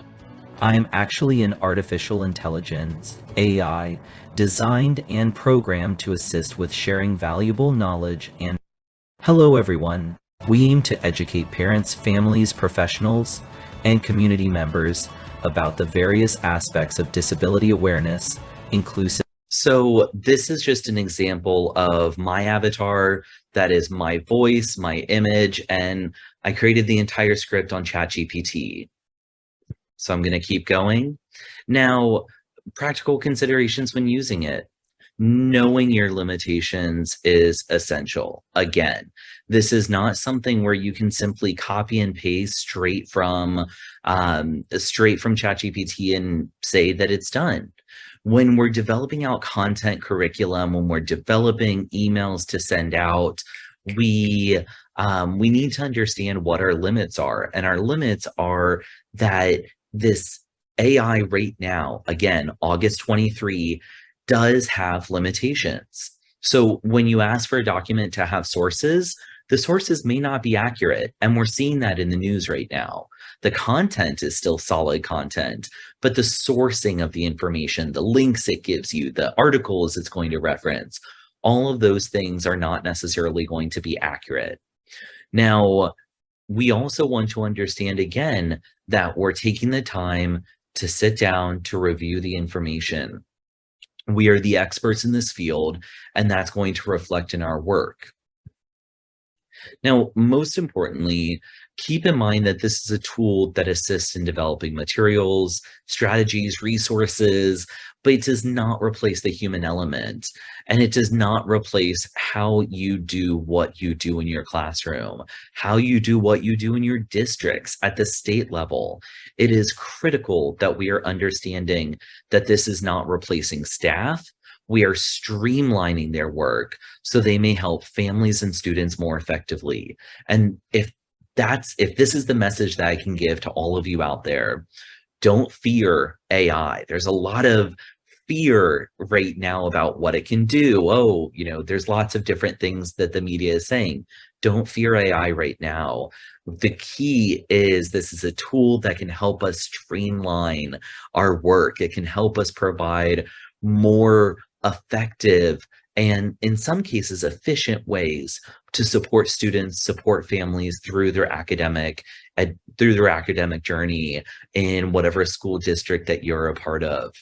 I'm actually an artificial intelligence, AI, designed and programmed to assist with sharing valuable knowledge and... Hello everyone, we aim to educate parents, families, professionals, and community members about the various aspects of disability awareness, inclusive. So this is just an example of my avatar. That is my voice, my image, and I created the entire script on ChatGPT. So I'm going to keep going. Now, practical considerations when using it. Knowing your limitations is essential. Again, this is not something where you can simply copy and paste straight from ChatGPT and say that it's done. When we're developing out content curriculum, when we're developing emails to send out, we need to understand what our limits are. And our limits are that this AI right now, again, August 23, does have limitations. So when you ask for a document to have sources, the sources may not be accurate. And we're seeing that in the news right now. The content is still solid content, but the sourcing of the information, the links it gives you, the articles it's going to reference, all of those things are not necessarily going to be accurate. Now, we also want to understand, again, that we're taking the time to sit down to review the information. We are the experts in this field, and that's going to reflect in our work. Now, most importantly, keep in mind that this is a tool that assists in developing materials, strategies, resources, but it does not replace the human element. And it does not replace how you do what you do in your classroom, how you do what you do in your districts at the state level. It is critical that we are understanding that this is not replacing staff. We are streamlining their work so they may help families and students more effectively. And if this is the message that I can give to all of you out there, don't fear AI. There's a lot of fear right now about what it can do. Oh, there's lots of different things that the media is saying. Don't fear AI right now. The key is this is a tool that can help us streamline our work. It can help us provide more effective and in some cases efficient ways to support students, support families through their academic journey in whatever school district that you're a part of.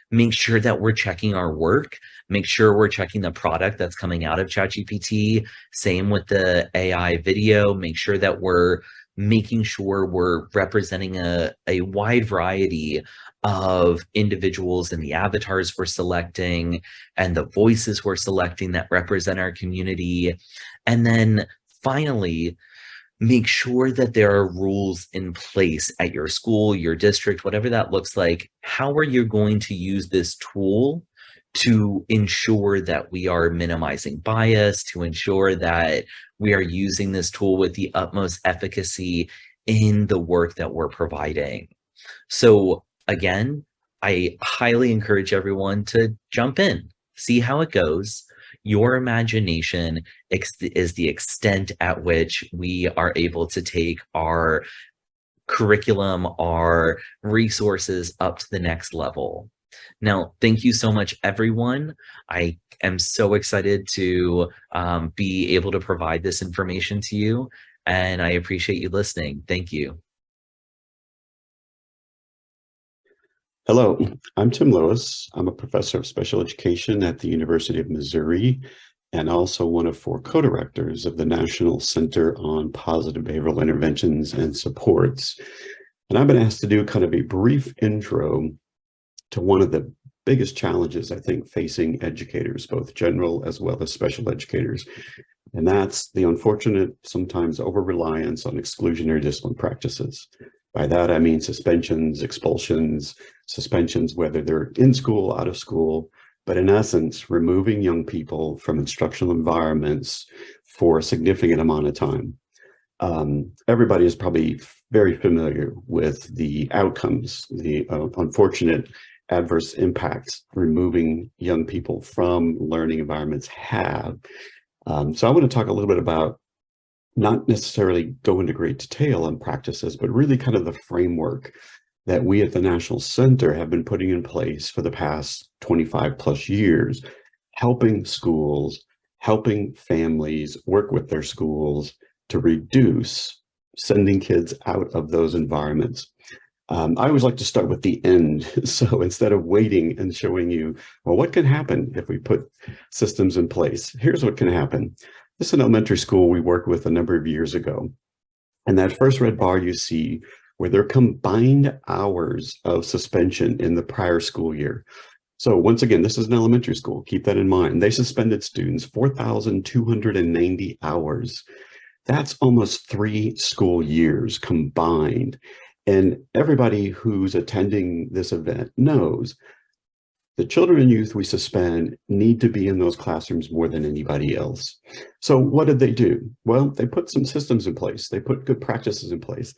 Make sure that we're checking our work. Make sure we're checking the product that's coming out of ChatGPT. Same with the AI video. Make sure that we're making sure we're representing a wide variety of individuals and the avatars we're selecting and the voices we're selecting that represent our community. And then finally, make sure that there are rules in place at your school, your district, whatever that looks like. How are you going to use this tool to ensure that we are minimizing bias, to ensure that we are using this tool with the utmost efficacy in the work that we're providing? So again, I highly encourage everyone to jump in, see how it goes. Your imagination is the extent at which we are able to take our curriculum, our resources up to the next level. Now, thank you so much, everyone. I am so excited to be able to provide this information to you, and I appreciate you listening. Thank you. Hello, I'm Tim Lewis. I'm a professor of special education at the University of Missouri and also one of 4 co-directors of the National Center on Positive Behavioral Interventions and Supports. And I've been asked to do kind of a brief intro to one of the biggest challenges, I think, facing educators, both general as well as special educators. And that's the unfortunate, sometimes over-reliance on exclusionary discipline practices. By that, I mean suspensions, expulsions, suspensions, whether they're in school, out of school, but in essence, removing young people from instructional environments for a significant amount of time. Everybody is probably very familiar with the outcomes, the unfortunate adverse impacts removing young people from learning environments have. So I want to talk a little bit about not necessarily go into great detail on practices, but really kind of the framework that we at the National Center have been putting in place for the past 25 plus years, helping schools, helping families work with their schools to reduce sending kids out of those environments. I always like to start with the end. So instead of waiting and showing you, well, what can happen if we put systems in place? Here's what can happen. This is an elementary school we worked with a number of years ago. And that first red bar you see where they're combined hours of suspension in the prior school year. So once again, this is an elementary school. Keep that in mind. They suspended students 4,290 hours. That's almost 3 school years combined. And everybody who's attending this event knows the children and youth we suspend need to be in those classrooms more than anybody else. So what did they do? Well, they put some systems in place. They put good practices in place.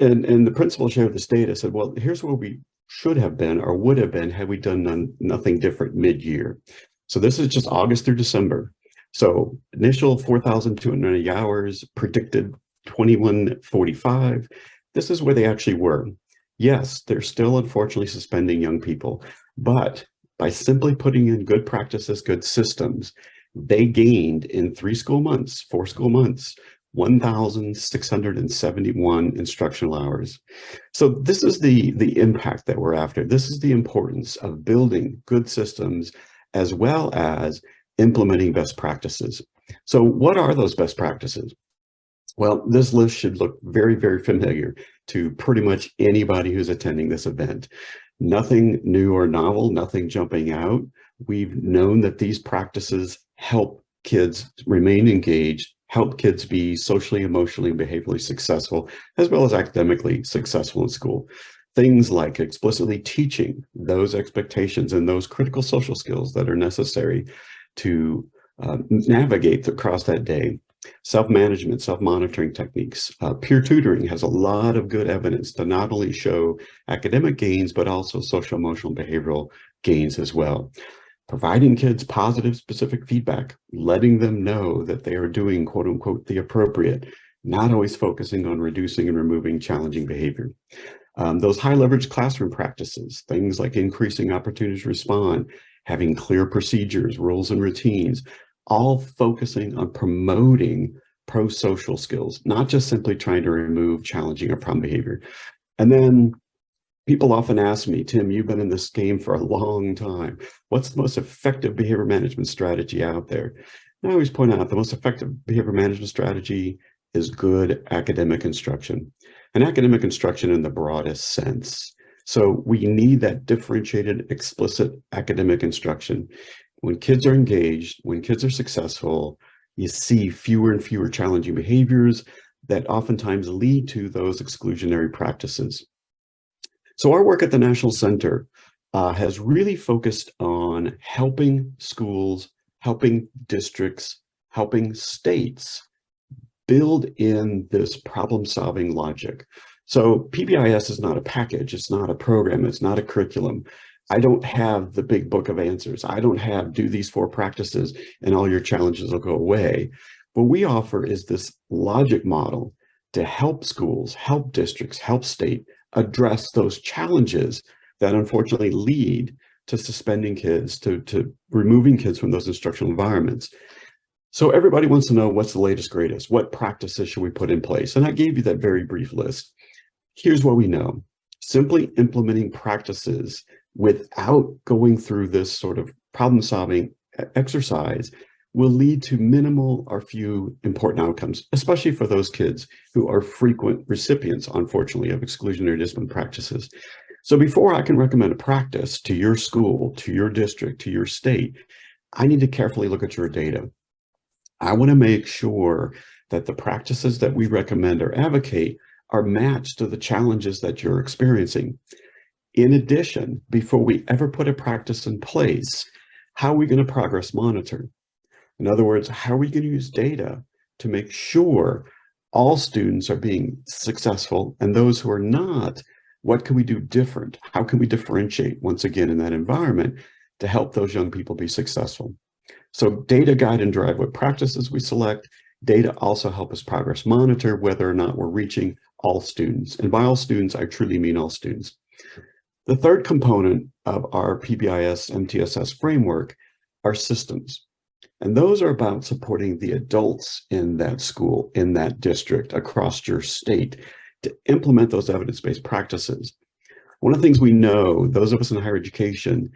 And the principal shared this data, said, well, here's where we should have been or would have been had we done nothing different mid-year. So this is just August through December. So initial 4,290 hours, predicted 2145. This is where they actually were. Yes, they're still unfortunately suspending young people, but by simply putting in good practices, good systems, they gained in 4 school months, 1,671 instructional hours. So this is the impact that we're after. This is the importance of building good systems as well as implementing best practices. So what are those best practices? Well, this list should look very, very familiar to pretty much anybody who's attending this event. Nothing new or novel, nothing jumping out. We've known that these practices help kids remain engaged, help kids be socially, emotionally, and behaviorally successful, as well as academically successful in school. Things like explicitly teaching those expectations and those critical social skills that are necessary to navigate across that day. Self-management, self-monitoring techniques. Peer tutoring has a lot of good evidence to not only show academic gains, but also social, emotional, behavioral gains as well. Providing kids positive, specific feedback, letting them know that they are doing, quote unquote, the appropriate, not always focusing on reducing and removing challenging behavior. Those high leverage classroom practices, things like increasing opportunities to respond, having clear procedures, rules, and routines, all focusing on promoting pro-social skills, not just simply trying to remove challenging or problem behavior. And then people often ask me, Tim, you've been in this game for a long time. What's the most effective behavior management strategy out there? And I always point out the most effective behavior management strategy is good academic instruction, and academic instruction in the broadest sense. So we need that differentiated, explicit academic instruction. When kids are engaged, when kids are successful, you see fewer and fewer challenging behaviors that oftentimes lead to those exclusionary practices. So our work at the National Center has really focused on helping schools, helping districts, helping states build in this problem-solving logic. So PBIS is not a package, it's not a program, it's not a curriculum. I don't have the big book of answers. I don't have do these 4 practices and all your challenges will go away. What we offer is this logic model to help schools, help districts, help state address those challenges that unfortunately lead to suspending kids, to removing kids from those instructional environments. So everybody wants to know what's the latest, greatest, what practices should we put in place? And I gave you that very brief list. Here's what we know. Simply implementing practices without going through this sort of problem-solving exercise will lead to minimal or few important outcomes, especially for those kids who are frequent recipients, unfortunately, of exclusionary discipline practices. So before I can recommend a practice to your school, to your district, to your state, I need to carefully look at your data. I want to make sure that the practices that we recommend or advocate are matched to the challenges that you're experiencing. In addition, before we ever put a practice in place, how are we going to progress monitor? In other words, how are we going to use data to make sure all students are being successful, and those who are not, what can we do different? How can we differentiate once again in that environment to help those young people be successful? So data guide and drive what practices we select. Data also help us progress monitor whether or not we're reaching all students. And by all students, I truly mean all students. The third component of our PBIS MTSS framework are systems. And those are about supporting the adults in that school, in that district, across your state, to implement those evidence-based practices. One of the things we know, those of us in higher education,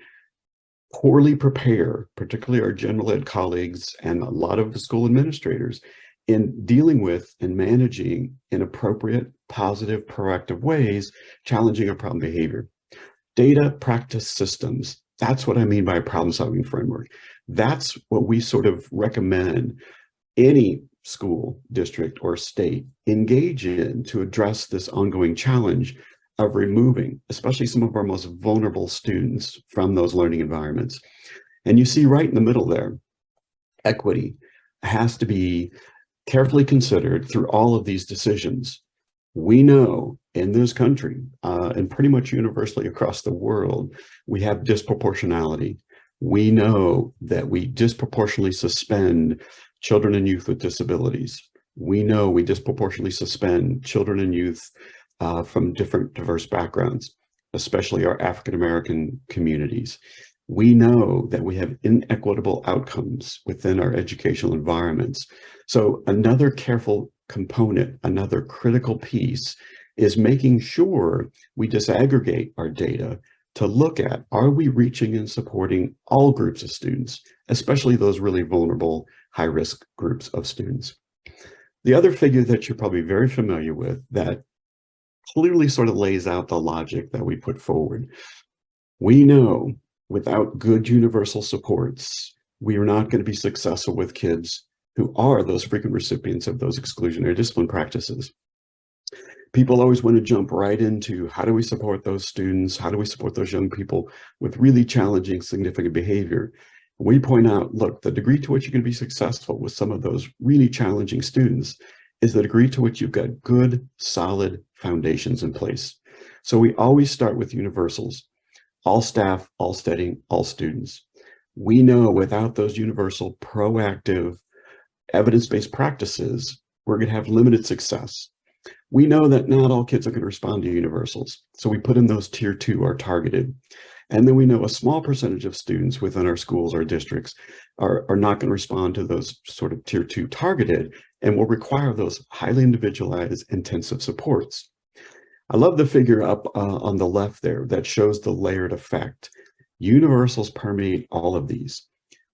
poorly prepare, particularly our general ed colleagues and a lot of the school administrators, in dealing with and managing inappropriate, positive, proactive ways, challenging or problem behavior. Data, practice, systems, that's what I mean by a problem-solving framework. That's what we sort of recommend any school, district, or state engage in to address this ongoing challenge of removing, especially some of our most vulnerable students from those learning environments. And you see right in the middle there, equity has to be carefully considered through all of these decisions. We know in this country, and pretty much universally across the world, we have disproportionality. We know that we disproportionately suspend children and youth with disabilities. We know we disproportionately suspend children and youth from different diverse backgrounds, especially our African-American communities. We know that we have inequitable outcomes within our educational environments. So another careful component, another critical piece is making sure we disaggregate our data to look at, are we reaching and supporting all groups of students, especially those really vulnerable, high-risk groups of students? The other figure that you're probably very familiar with that clearly sort of lays out the logic that we put forward. We know without good universal supports, we are not going to be successful with kids who are those frequent recipients of those exclusionary discipline practices. People always want to jump right into how do we support those students? How do we support those young people with really challenging, significant behavior? We point out, look, the degree to which you can be successful with some of those really challenging students is the degree to which you've got good, solid foundations in place. So we always start with universals, all staff, all studying, all students. We know without those universal, proactive, evidence-based practices, we're going to have limited success. We know that not all kids are going to respond to universals. So we put in those tier 2 are targeted. And then we know a small percentage of students within our schools or districts are not going to respond to those sort of tier 2 targeted and will require those highly individualized intensive supports. I love the figure up on the left there that shows the layered effect. Universals permeate all of these.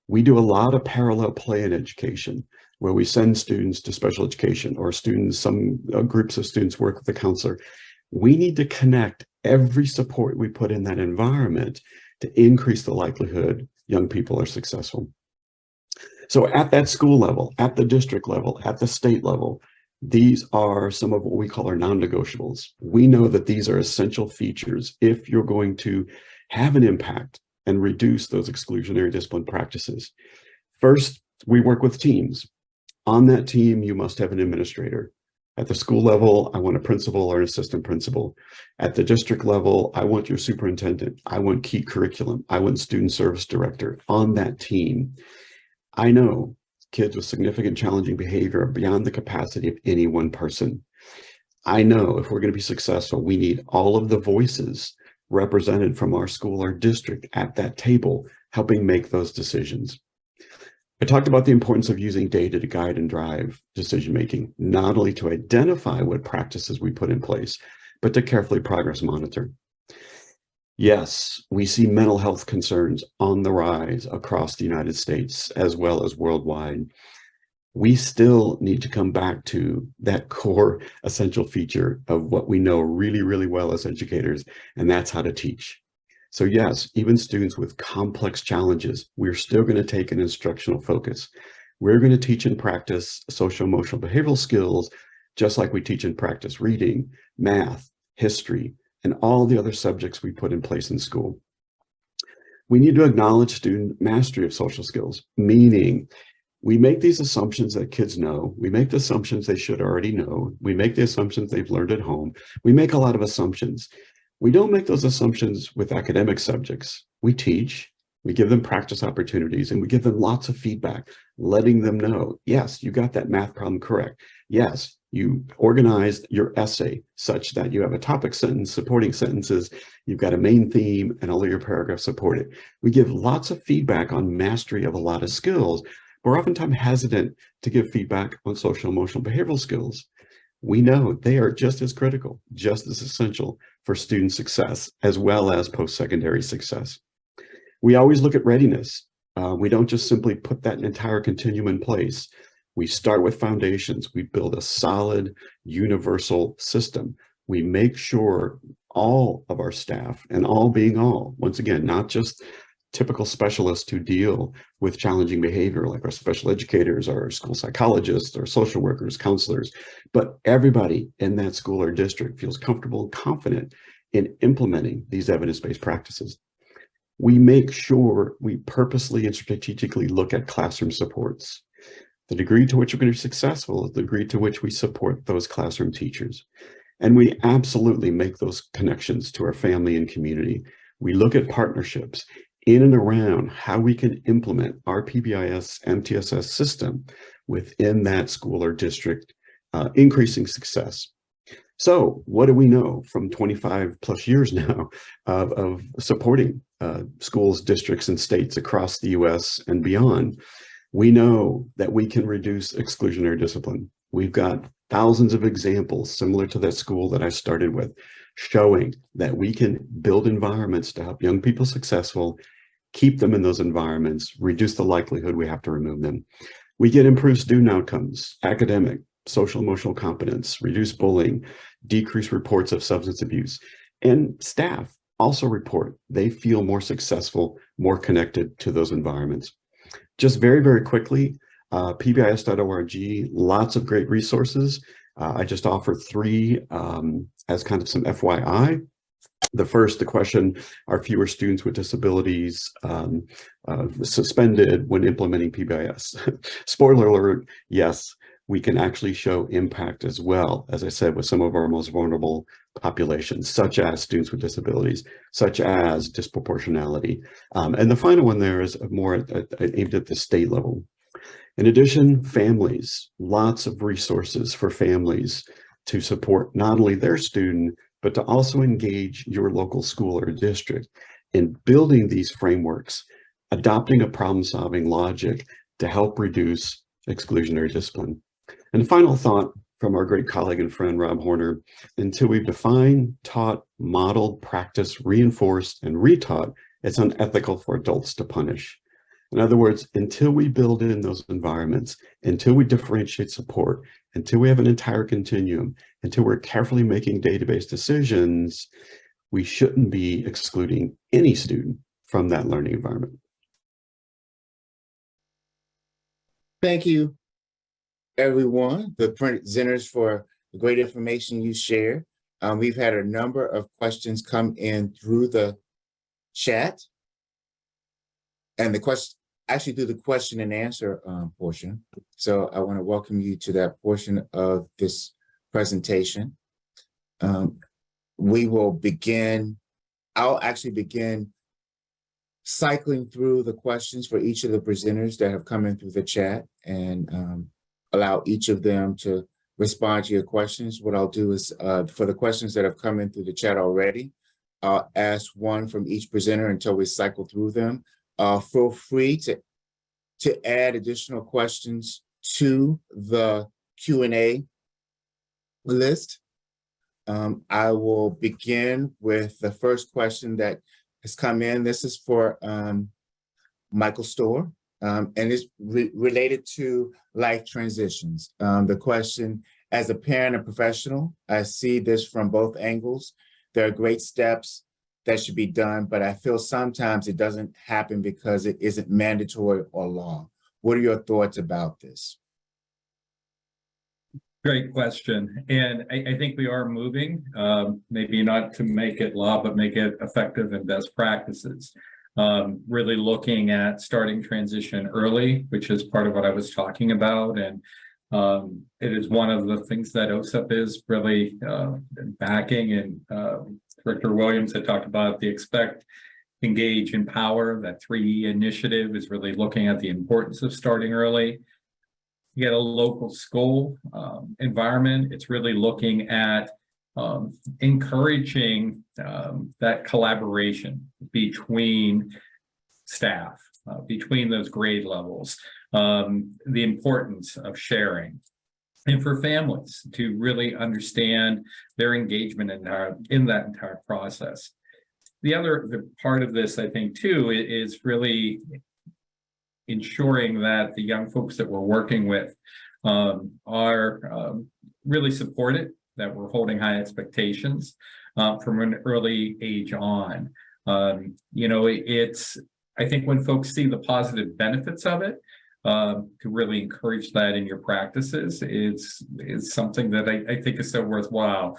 We do a lot of parallel play in education where we send students to special education or students, some groups of students work with the counselor. We need to connect every support we put in that environment to increase the likelihood young people are successful. So at that school level, at the district level, at the state level, these are some of what we call our non-negotiables. We know that these are essential features if you're going to have an impact and reduce those exclusionary discipline practices. First, we work with teams. On that team, you must have an administrator. At the school level, I want a principal or an assistant principal. At the district level, I want your superintendent. I want key curriculum. I want student service director on that team. I know kids with significant challenging behavior are beyond the capacity of any one person. I know if we're going to be successful, we need all of the voices represented from our school or district at that table, helping make those decisions. I talked about the importance of using data to guide and drive decision-making, not only to identify what practices we put in place, but to carefully progress monitor. Yes, we see mental health concerns on the rise across the United States as well as worldwide. We still need to come back to that core essential feature of what we know really, really well as educators, and that's how to teach. So yes, even students with complex challenges, we're still going to take an instructional focus. We're going to teach and practice social, emotional, behavioral skills, just like we teach and practice reading, math, history, and all the other subjects we put in place in school. We need to acknowledge student mastery of social skills, meaning we make these assumptions that kids know. We make the assumptions they should already know. We make the assumptions they've learned at home. We make a lot of assumptions. We don't make those assumptions with academic subjects. We teach, we give them practice opportunities, and we give them lots of feedback, letting them know, yes, you got that math problem correct. Yes, you organized your essay such that you have a topic sentence, supporting sentences, you've got a main theme, and all of your paragraphs support it. We give lots of feedback on mastery of a lot of skills. We're oftentimes hesitant to give feedback on social, emotional, behavioral skills. We know they are just as critical, just as essential for student success, as well as post-secondary success. We always look at readiness. We don't just simply put that entire continuum in place. We start with foundations. We build a solid, universal system. We make sure all of our staff, and all being all, once again, not just typical specialists who deal with challenging behavior, like our special educators, our school psychologists, our social workers, counselors, but everybody in that school or district feels comfortable and confident in implementing these evidence-based practices. We make sure we purposely and strategically look at classroom supports. The degree to which we're going to be successful is the degree to which we support those classroom teachers. And we absolutely make those connections to our family and community. We look at partnerships in and around how we can implement our PBIS MTSS system within that school or district, increasing success. So what do we know from 25 plus years now of supporting schools, districts, and states across the US and beyond? We know that we can reduce exclusionary discipline. We've got thousands of examples similar to that school that I started with, showing that we can build environments to help young people successful, keep them in those environments, reduce the likelihood we have to remove them. We get improved student outcomes, academic, social emotional competence, reduce bullying, decrease reports of substance abuse. And staff also report they feel more successful, more connected to those environments. Just very, very quickly, pbis.org, lots of great resources. I just offered 3 as kind of some FYI. The first, the question, are fewer students with disabilities suspended when implementing PBIS? Spoiler alert, yes, we can actually show impact as well, as I said, with some of our most vulnerable populations, such as students with disabilities, such as disproportionality. And the final one there is more aimed at the state level. In addition, families, lots of resources for families to support not only their student, but to also engage your local school or district in building these frameworks, adopting a problem-solving logic to help reduce exclusionary discipline. And the final thought from our great colleague and friend, Rob Horner, until we've defined, taught, modeled, practiced, reinforced, and retaught, it's unethical for adults to punish. In other words, until we build in those environments, until we differentiate support, until we have an entire continuum, until we're carefully making database decisions, we shouldn't be excluding any student from that learning environment. Thank you, everyone, the presenters, for the great information you shared. We've had a number of questions come in through the chat. And the question, actually through the question and answer portion. So I want to welcome you to that portion of this presentation. We will begin, I'll actually begin cycling through the questions for each of the presenters that have come in through the chat and allow each of them to respond to your questions. What I'll do is for the questions that have come in through the chat already, I'll ask one from each presenter until we cycle through them. Feel free to add additional questions to the Q&A list. I will begin with the first question that has come in. This is for Michael Storr, and it's related to life transitions. The question, as a parent and professional, I see this from both angles. There are great steps that should be done, but I feel sometimes it doesn't happen because it isn't mandatory or law. What are your thoughts about this? Great question. And I think we are moving, maybe not to make it law, but make it effective and best practices. Really looking at starting transition early, which is part of what I was talking about. And it is one of the things that OSEP is really backing. And Director Williams had talked about the expect, engage, empower. That 3E initiative is really looking at the importance of starting early. You get a local school environment. It's really looking at encouraging that collaboration between staff, between those grade levels, the importance of sharing. And for families to really understand their engagement in that entire process. The part of this, I think, too, is really ensuring that the young folks that we're working with are really supported, that we're holding high expectations from an early age on. I think when folks see the positive benefits of it, to really encourage that in your practices is something that I think is so worthwhile.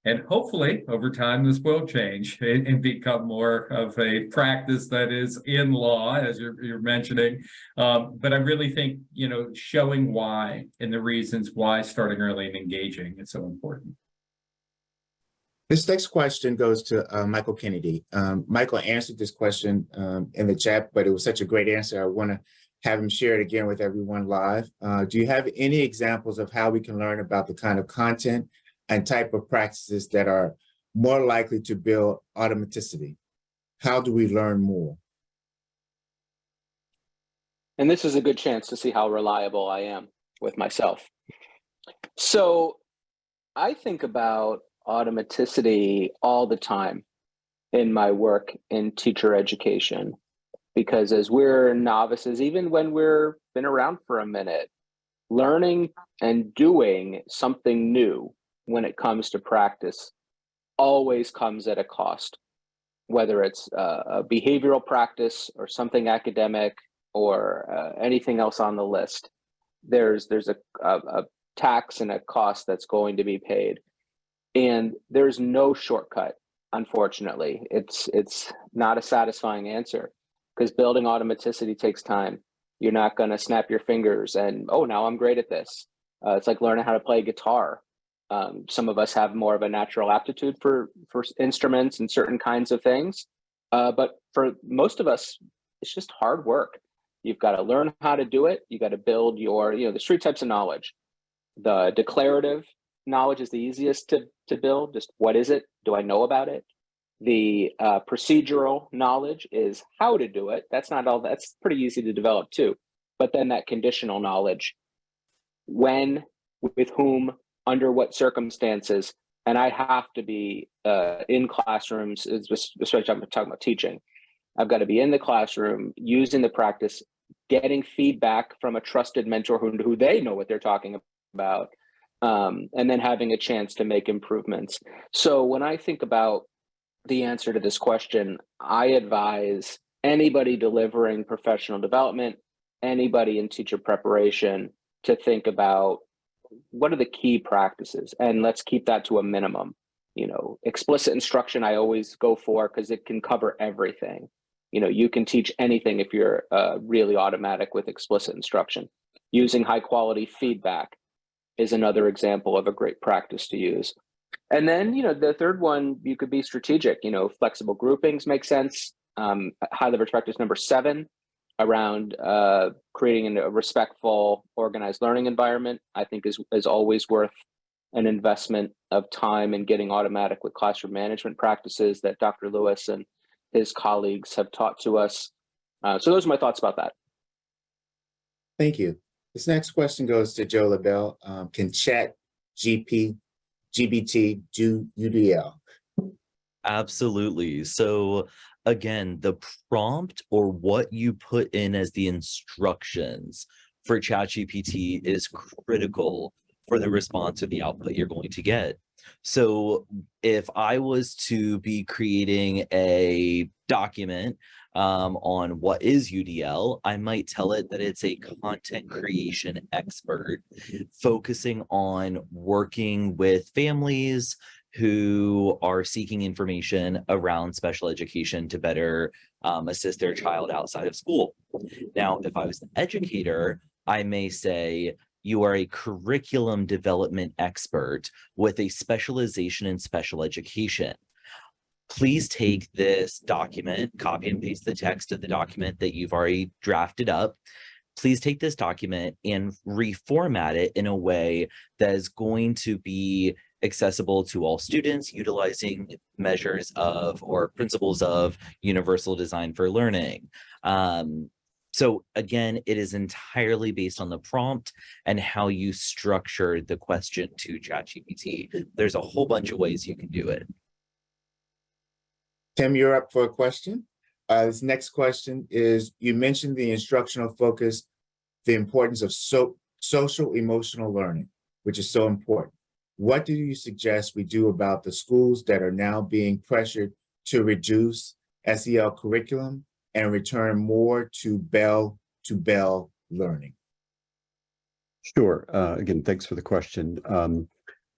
And hopefully over time this will change and become more of a practice that is in law, as you're mentioning. But I really think, showing why and the reasons why starting early and engaging is so important. This next question goes to Michael Kennedy. Michael answered this question in the chat, but it was such a great answer. I want to have him share it again with everyone live. Do you have any examples of how we can learn about the kind of content and type of practices that are more likely to build automaticity? How do we learn more? And this is a good chance to see how reliable I am with myself. So I think about automaticity all the time in my work in teacher education, because as we're novices, even when we've been around for a minute, learning and doing something new when it comes to practice always comes at a cost, whether it's a behavioral practice or something academic or anything else on the list. There's a tax and a cost that's going to be paid, and there's no shortcut. Unfortunately, it's not a satisfying answer, because building automaticity takes time. You're not going to snap your fingers and, oh, now I'm great at this. It's like learning how to play guitar. Some of us have more of a natural aptitude for instruments and certain kinds of things, but for most of us, it's just hard work. You've got to learn how to do it. You got to build your, there's three types of knowledge. The declarative knowledge is the easiest to build. Just what is it? Do I know about it? The procedural knowledge is how to do it. That's pretty easy to develop too. But then that conditional knowledge, when, with whom, under what circumstances, and I have to be in classrooms, especially I'm talking about teaching. I've got to be in the classroom, using the practice, getting feedback from a trusted mentor who they know what they're talking about, and then having a chance to make improvements. So when I think about the answer to this question, I advise anybody delivering professional development, anybody in teacher preparation, to think about what are the key practices, and let's keep that to a minimum. Explicit instruction I always go for, because it can cover everything. You can teach anything if you're really automatic with explicit instruction. Using high quality feedback is another example of a great practice to use. And then, the third one, you could be strategic. Flexible groupings make sense. High leverage practice number 7 around creating a respectful, organized learning environment, I think is always worth an investment of time in getting automatic with classroom management practices that Dr. Lewis and his colleagues have taught to us. So those are my thoughts about that. Thank you. This next question goes to Joe LaBelle. Can GBT do UDL? Absolutely. So again, the prompt, or what you put in as the instructions for ChatGPT, is critical for the response or the output you're going to get. So if I was to be creating a document on what is UDL, I might tell it that it's a content creation expert focusing on working with families who are seeking information around special education to better assist their child outside of school. Now, if I was an educator, I may say, you are a curriculum development expert with a specialization in special education. Please take this document, copy and paste the text of the document that you've already drafted up. Please take this document and reformat it in a way that is going to be accessible to all students, utilizing measures of, or principles of, universal design for learning. So again, it is entirely based on the prompt and how you structure the question to ChatGPT. There's a whole bunch of ways you can do it. Tim, you're up for a question. This next question is, you mentioned the instructional focus, the importance of social emotional learning, which is so important. What do you suggest we do about the schools that are now being pressured to reduce SEL curriculum and return more to bell-to-bell learning? Sure. Again, thanks for the question.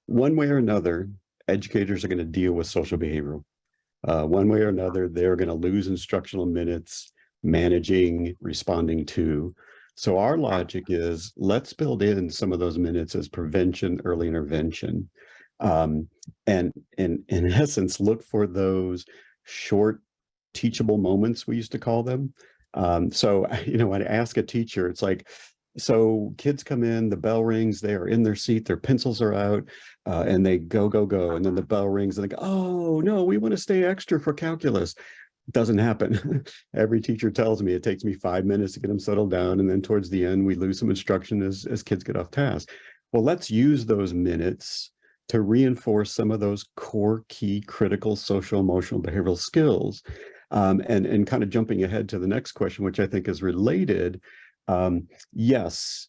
One way or another, educators are going to deal with social behavioral. One way or another, they're going to lose instructional minutes managing, responding to. So our logic is, let's build in some of those minutes as prevention, early intervention. And in essence, look for those short teachable moments, we used to call them. So, when I ask a teacher, it's like, so kids come in, the bell rings, they are in their seat, their pencils are out, and they go. And then the bell rings and they go, oh no, we want to stay extra for calculus. It doesn't happen. Every teacher tells me it takes me 5 minutes to get them settled down. And then towards the end, we lose some instruction as kids get off task. Well, let's use those minutes to reinforce some of those core, key, critical, social, emotional, behavioral skills. And kind of jumping ahead to the next question, which I think is related. Yes,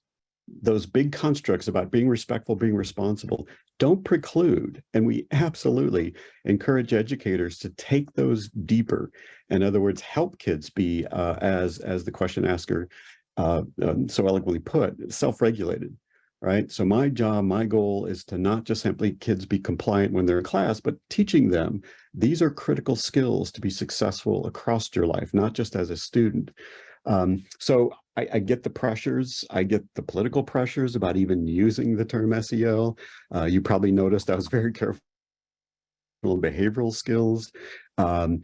those big constructs about being respectful, being responsible, don't preclude, and we absolutely encourage educators to take those deeper. In other words, help kids be, as the question asker so eloquently put, self-regulated, right? So my job, my goal is to not just simply kids be compliant when they're in class, but teaching them these are critical skills to be successful across your life, not just as a student. So I get the pressures. I get the political pressures about even using the term SEL. You probably noticed I was very careful on behavioral skills. I'm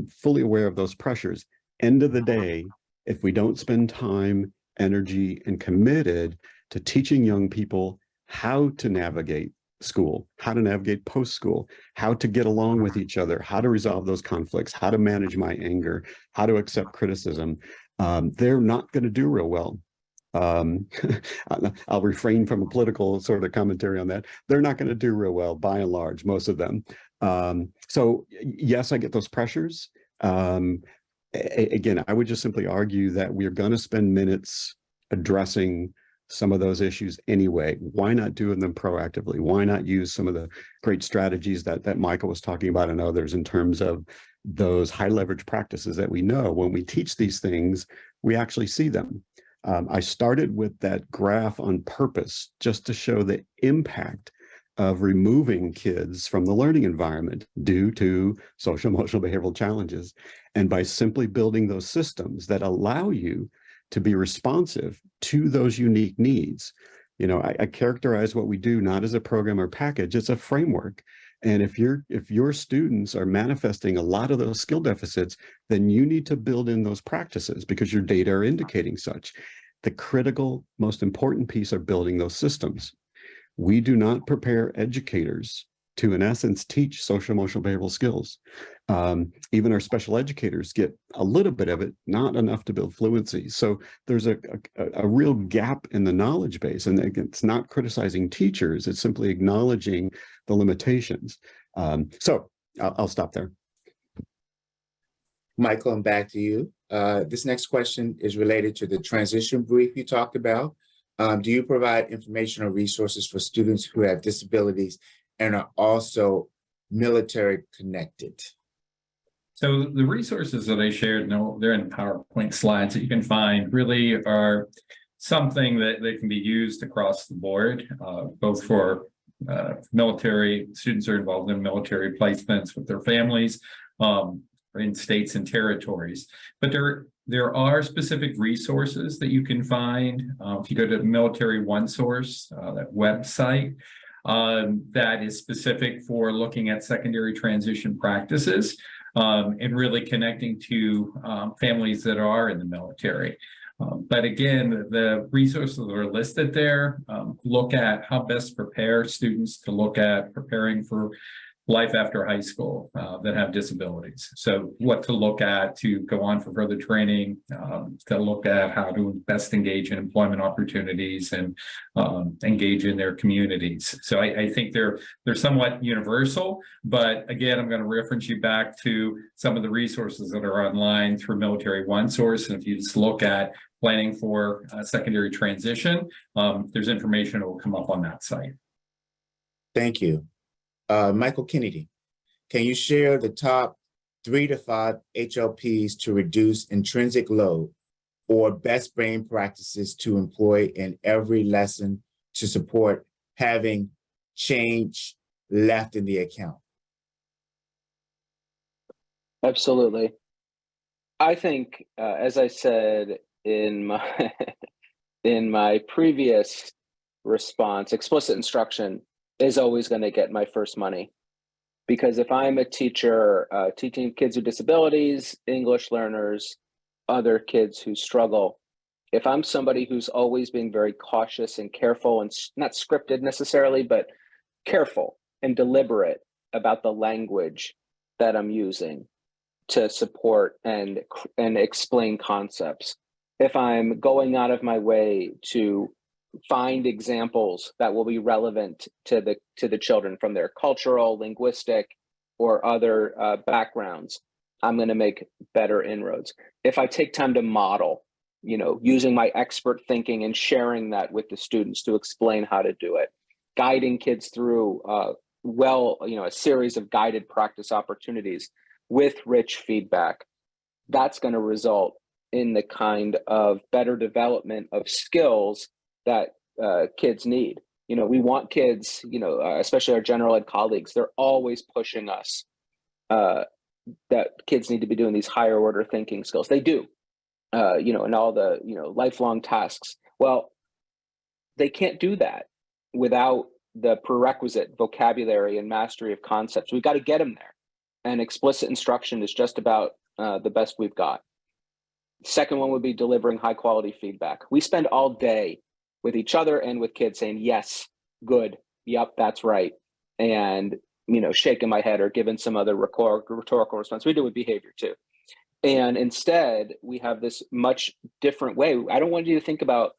fully aware of those pressures. End of the day, if we don't spend time, energy, and committed to teaching young people how to navigate school, how to navigate post-school, how to get along with each other, how to resolve those conflicts, how to manage my anger, how to accept criticism, they're not going to do real well. I'll refrain from a political sort of commentary on that. They're not going to do real well by and large, most of them. So yes, I get those pressures. Again, I would just simply argue that we're going to spend minutes addressing some of those issues anyway. Why not do them proactively? Why not use some of the great strategies that Michael was talking about and others in terms of those high leverage practices that we know when we teach these things, we actually see them. I started with that graph on purpose just to show the impact of removing kids from the learning environment due to social emotional behavioral challenges. And by simply building those systems that allow you to be responsive to those unique needs. You know, I characterize what we do not as a program or package, it's a framework. And if your students are manifesting a lot of those skill deficits, then you need to build in those practices because your data are indicating such. The critical, most important piece are building those systems. We do not prepare educators to, in essence, teach social emotional behavioral skills. Even our special educators get a little bit of it, not enough to build fluency. So there's a real gap in the knowledge base. And again, it's not criticizing teachers, it's simply acknowledging the limitations. So I'll stop there. Michael, I'm back to you. This next question is related to the transition brief you talked about. Do you provide information or resources for students who have disabilities and are also military connected? So the resources that I shared, they're in PowerPoint slides that you can find, really are something that can be used across the board, both for military students who are involved in military placements with their families, in states and territories. But there are specific resources that you can find. If you go to Military OneSource, that website, that is specific for looking at secondary transition practices and really connecting to families that are in the military. But again, the resources that are listed there look at how best prepare students to look at preparing for life after high school that have disabilities. So what to look at to go on for further training, to look at how to best engage in employment opportunities and engage in their communities. So I think they're somewhat universal, but again, I'm going to reference you back to some of the resources that are online through Military OneSource. And if you just look at planning for secondary transition, there's information that will come up on that site. Thank you. Michael Kennedy, can you share the top 3 to 5 HLPs to reduce intrinsic load or best brain practices to employ in every lesson to support having change left in the account? Absolutely. I think, as I said in my in my previous response, explicit instruction is always going to get my first money. Because if I'm a teacher teaching kids with disabilities, English learners, other kids who struggle, if I'm somebody who's always being very cautious and careful and not scripted necessarily, but careful and deliberate about the language that I'm using to support and explain concepts, if I'm going out of my way to find examples that will be relevant to the children from their cultural, linguistic, or other backgrounds, I'm going to make better inroads. If I take time to model using my expert thinking and sharing that with the students to explain how to do it, guiding kids through a series of guided practice opportunities with rich feedback. That's going to result in the kind of better development of skills that kids need. We want kids, especially our general ed colleagues, they're always pushing us that kids need to be doing these higher order thinking skills. They do, and all the, lifelong tasks. Well, they can't do that without the prerequisite vocabulary and mastery of concepts. We've got to get them there. And explicit instruction is just about the best we've got. Second one would be delivering high quality feedback. We spend all day with each other and with kids saying, yes, good, yep, that's right. And, shaking my head or giving some other rhetorical response. We do with behavior too. And instead, we have this much different way. I don't want you to think about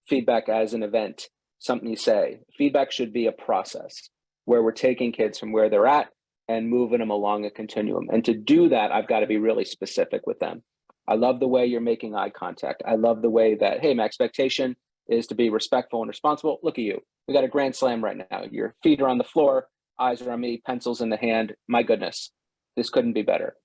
feedback as an event, something you say. Feedback should be a process where we're taking kids from where they're at and moving them along a continuum. And to do that, I've got to be really specific with them. I love the way you're making eye contact. I love the way that, hey, my expectation is to be respectful and responsible. Look at you. We got a grand slam right now. Your feet are on the floor, eyes are on me, pencils in the hand. My goodness, this couldn't be better.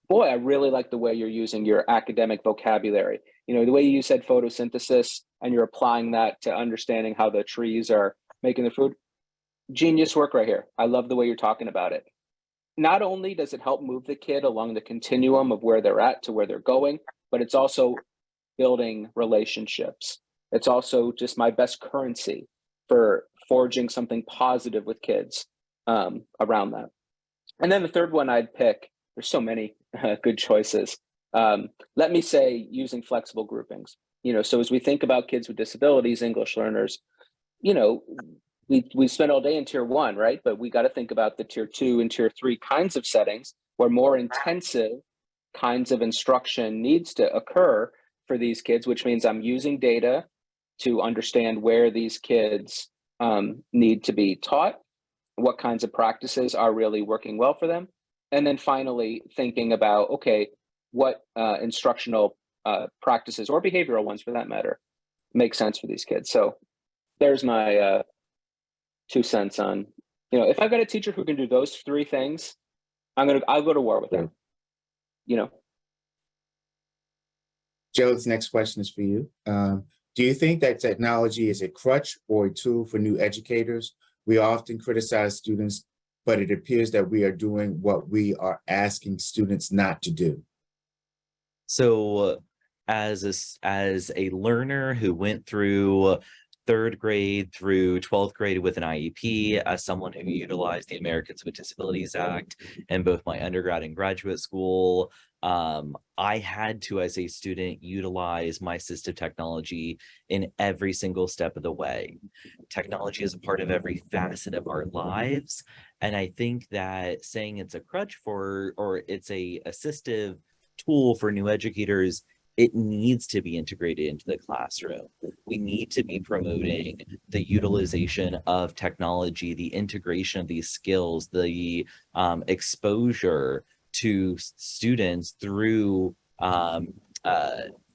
Boy, I really like the way you're using your academic vocabulary. The way you said photosynthesis and you're applying that to understanding how the trees are making the food. Genius work right here. I love the way you're talking about it. Not only does it help move the kid along the continuum of where they're at to where they're going, but it's also building relationships. It's also just my best currency for forging something positive with kids around that. And then the third one I'd pick, there's so many good choices. Let me say using flexible groupings. So as we think about kids with disabilities, English learners, we spend all day in tier 1, right? But we got to think about the tier 2 and tier 3 kinds of settings where more intensive kinds of instruction needs to occur for these kids, which means I'm using data to understand where these kids need to be taught, what kinds of practices are really working well for them. And then finally thinking about, okay, what instructional practices or behavioral ones for that matter make sense for these kids. So there's my 2 cents on, if I've got a teacher who can do those 3 things, I'll go to war with them. Joe, this next question is for you. Do you think that technology is a crutch or a tool for new educators? We often criticize students, but it appears that we are doing what we are asking students not to do. So as a learner who went through 3rd grade through 12th grade with an IEP, as someone who utilized the Americans with Disabilities Act in both my undergrad and graduate school, I had to, as a student, utilize my assistive technology in every single step of the way. Technology is a part of every facet of our lives. And I think that saying it's a crutch or it's a assistive tool for new educators, it needs to be integrated into the classroom. We need to be promoting the utilization of technology, the integration of these skills, the exposure to students through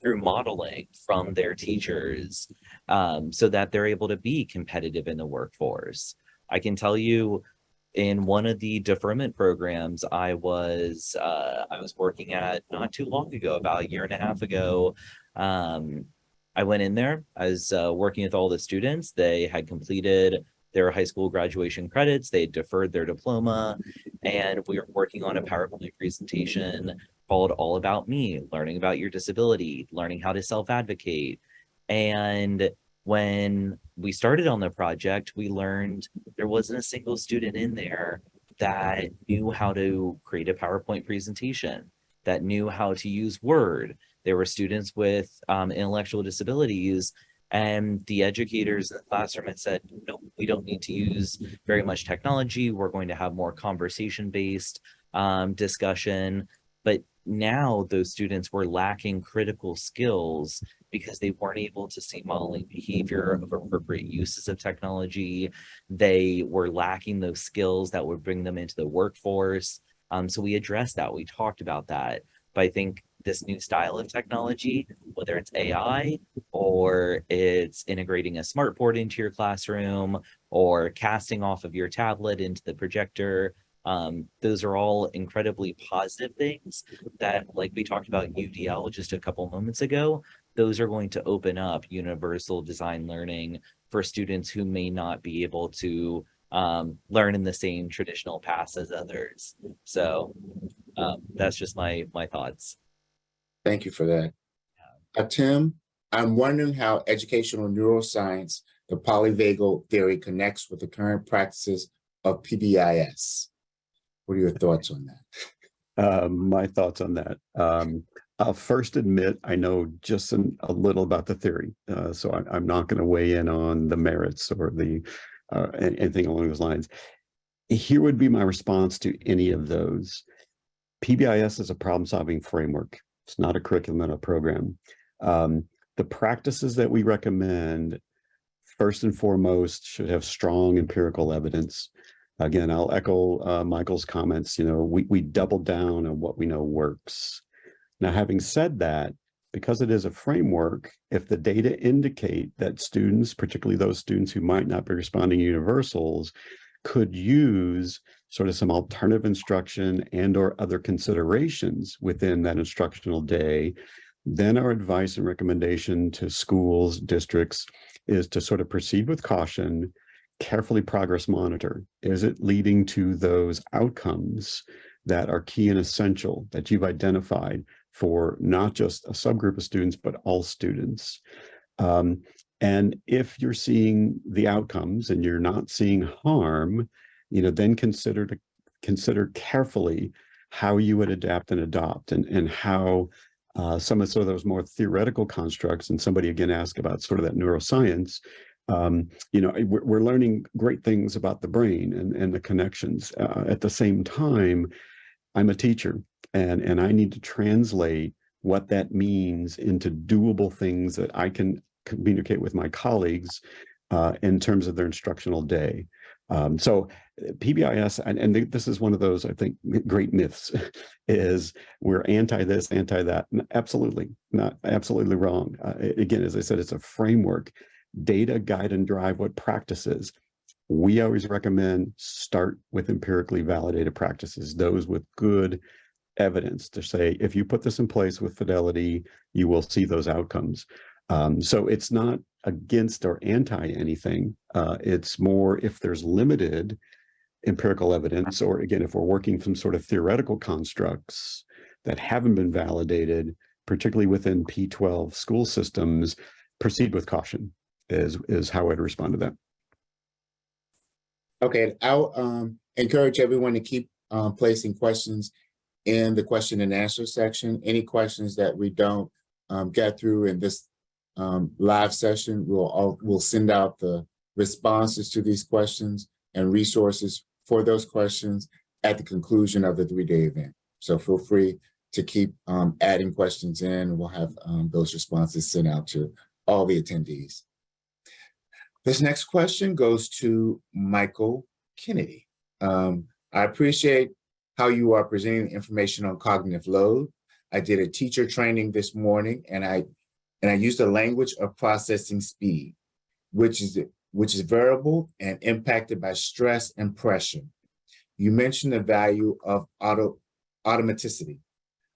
modeling from their teachers, so that they're able to be competitive in the workforce. I can tell you, in one of the deferment programs I was working at not too long ago, about 1.5 years ago, I went in there. I was working with all the students. They had completed their high school graduation credits. They had deferred their diploma, and we were working on a PowerPoint presentation called All About Me, learning about your disability, learning how to self-advocate. And when we started on the project, we learned there wasn't a single student in there that knew how to create a PowerPoint presentation, that knew how to use Word. There were students with intellectual disabilities, and the educators in the classroom had said, no, we don't need to use very much technology. We're going to have more conversation-based discussion. But now those students were lacking critical skills because they weren't able to see modeling behavior of appropriate uses of technology. They were lacking those skills that would bring them into the workforce. So we addressed that. We talked about that. But I think this new style of technology, whether it's AI or it's integrating a smart board into your classroom or casting off of your tablet into the projector. Those are all incredibly positive things that, like we talked about UDL just a couple moments ago, those are going to open up universal design learning for students who may not be able to learn in the same traditional paths as others. So that's just my thoughts. Thank you for that. Tim, I'm wondering how educational neuroscience, the polyvagal theory, connects with the current practices of PBIS. What are your thoughts on that? My thoughts on that. I'll first admit I know just a little about the theory, so I'm not going to weigh in on the merits or the anything along those lines. Here would be my response to any of those. PBIS is a problem-solving framework. It's not a curriculum and a program. The practices that we recommend, first and foremost, should have strong empirical evidence. Again, I'll echo Michael's comments. We double down on what we know works. Now, having said that, because it is a framework, if the data indicate that students, particularly those students who might not be responding to universals, could use sort of some alternative instruction and or other considerations within that instructional day, then our advice and recommendation to schools, districts, is to sort of proceed with caution, carefully progress monitor. Is it leading to those outcomes that are key and essential that you've identified for not just a subgroup of students, but all students? And if you're seeing the outcomes and you're not seeing harm, then consider carefully how you would adapt and adopt, and how some of those more theoretical constructs. And somebody again asked about sort of that neuroscience. We're learning great things about the brain and the connections. At the same time, I'm a teacher, and I need to translate what that means into doable things that I can communicate with my colleagues in terms of their instructional day. So PBIS, and this is one of those, I think, great myths, is we're anti this, anti that. Absolutely not, absolutely wrong. Again, as I said, it's a framework. Data guide and drive what practices. We always recommend start with empirically validated practices, those with good evidence to say, if you put this in place with fidelity, you will see those outcomes. So it's not against or anti anything. It's more if there's limited empirical evidence, or again, if we're working from sort of theoretical constructs that haven't been validated, particularly within P12 school systems, proceed with caution is how I'd respond to that. Okay, I'll encourage everyone to keep placing questions in the question and answer section. Any questions that we don't get through in this live session, we'll send out the responses to these questions and resources for those questions at the conclusion of the 3-day event. So feel free to keep adding questions in, and we'll have those responses sent out to all the attendees. This next question goes to Michael Kennedy. I appreciate how you are presenting information on cognitive load. I did a teacher training this morning, and I used the language of processing speed, which is variable and impacted by stress and pressure. You mentioned the value of automaticity.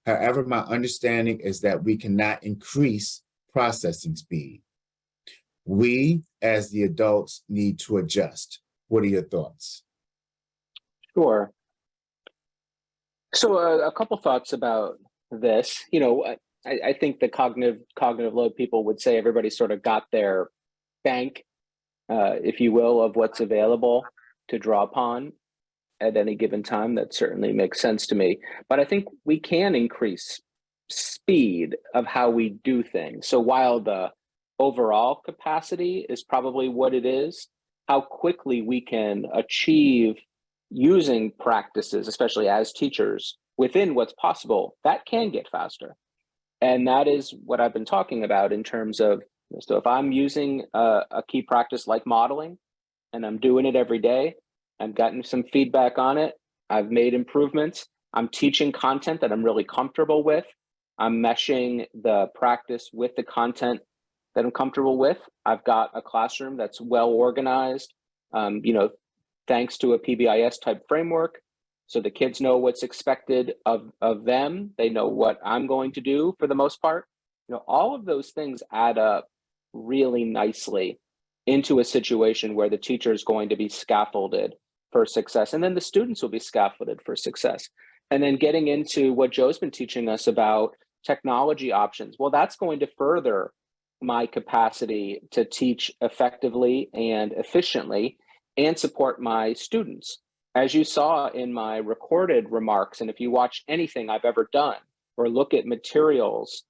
However, my understanding is that we cannot increase processing speed. We, as the adults, need to adjust. What are your thoughts? Sure. So a couple thoughts about this. I think the cognitive load people would say everybody sort of got their bank, if you will, of what's available to draw upon at any given time. That certainly makes sense to me. But I think we can increase speed of how we do things. So while the overall capacity is probably what it is, how quickly we can achieve using practices, especially as teachers, within what's possible, that can get faster. And that is what I've been talking about in terms of, so if I'm using a key practice like modeling, and I'm doing it every day, I've gotten some feedback on it, I've made improvements, I'm teaching content that I'm really comfortable with, I'm meshing the practice with the content that I'm comfortable with. I've got a classroom that's well organized, thanks to a PBIS type framework. So the kids know what's expected of them. They know what I'm going to do for the most part. All of those things add up really nicely into a situation where the teacher is going to be scaffolded for success. And then the students will be scaffolded for success. And then getting into what Joe's been teaching us about technology options. Well, that's going to further my capacity to teach effectively and efficiently and support my students. As you saw in my recorded remarks, and if you watch anything I've ever done or look at materials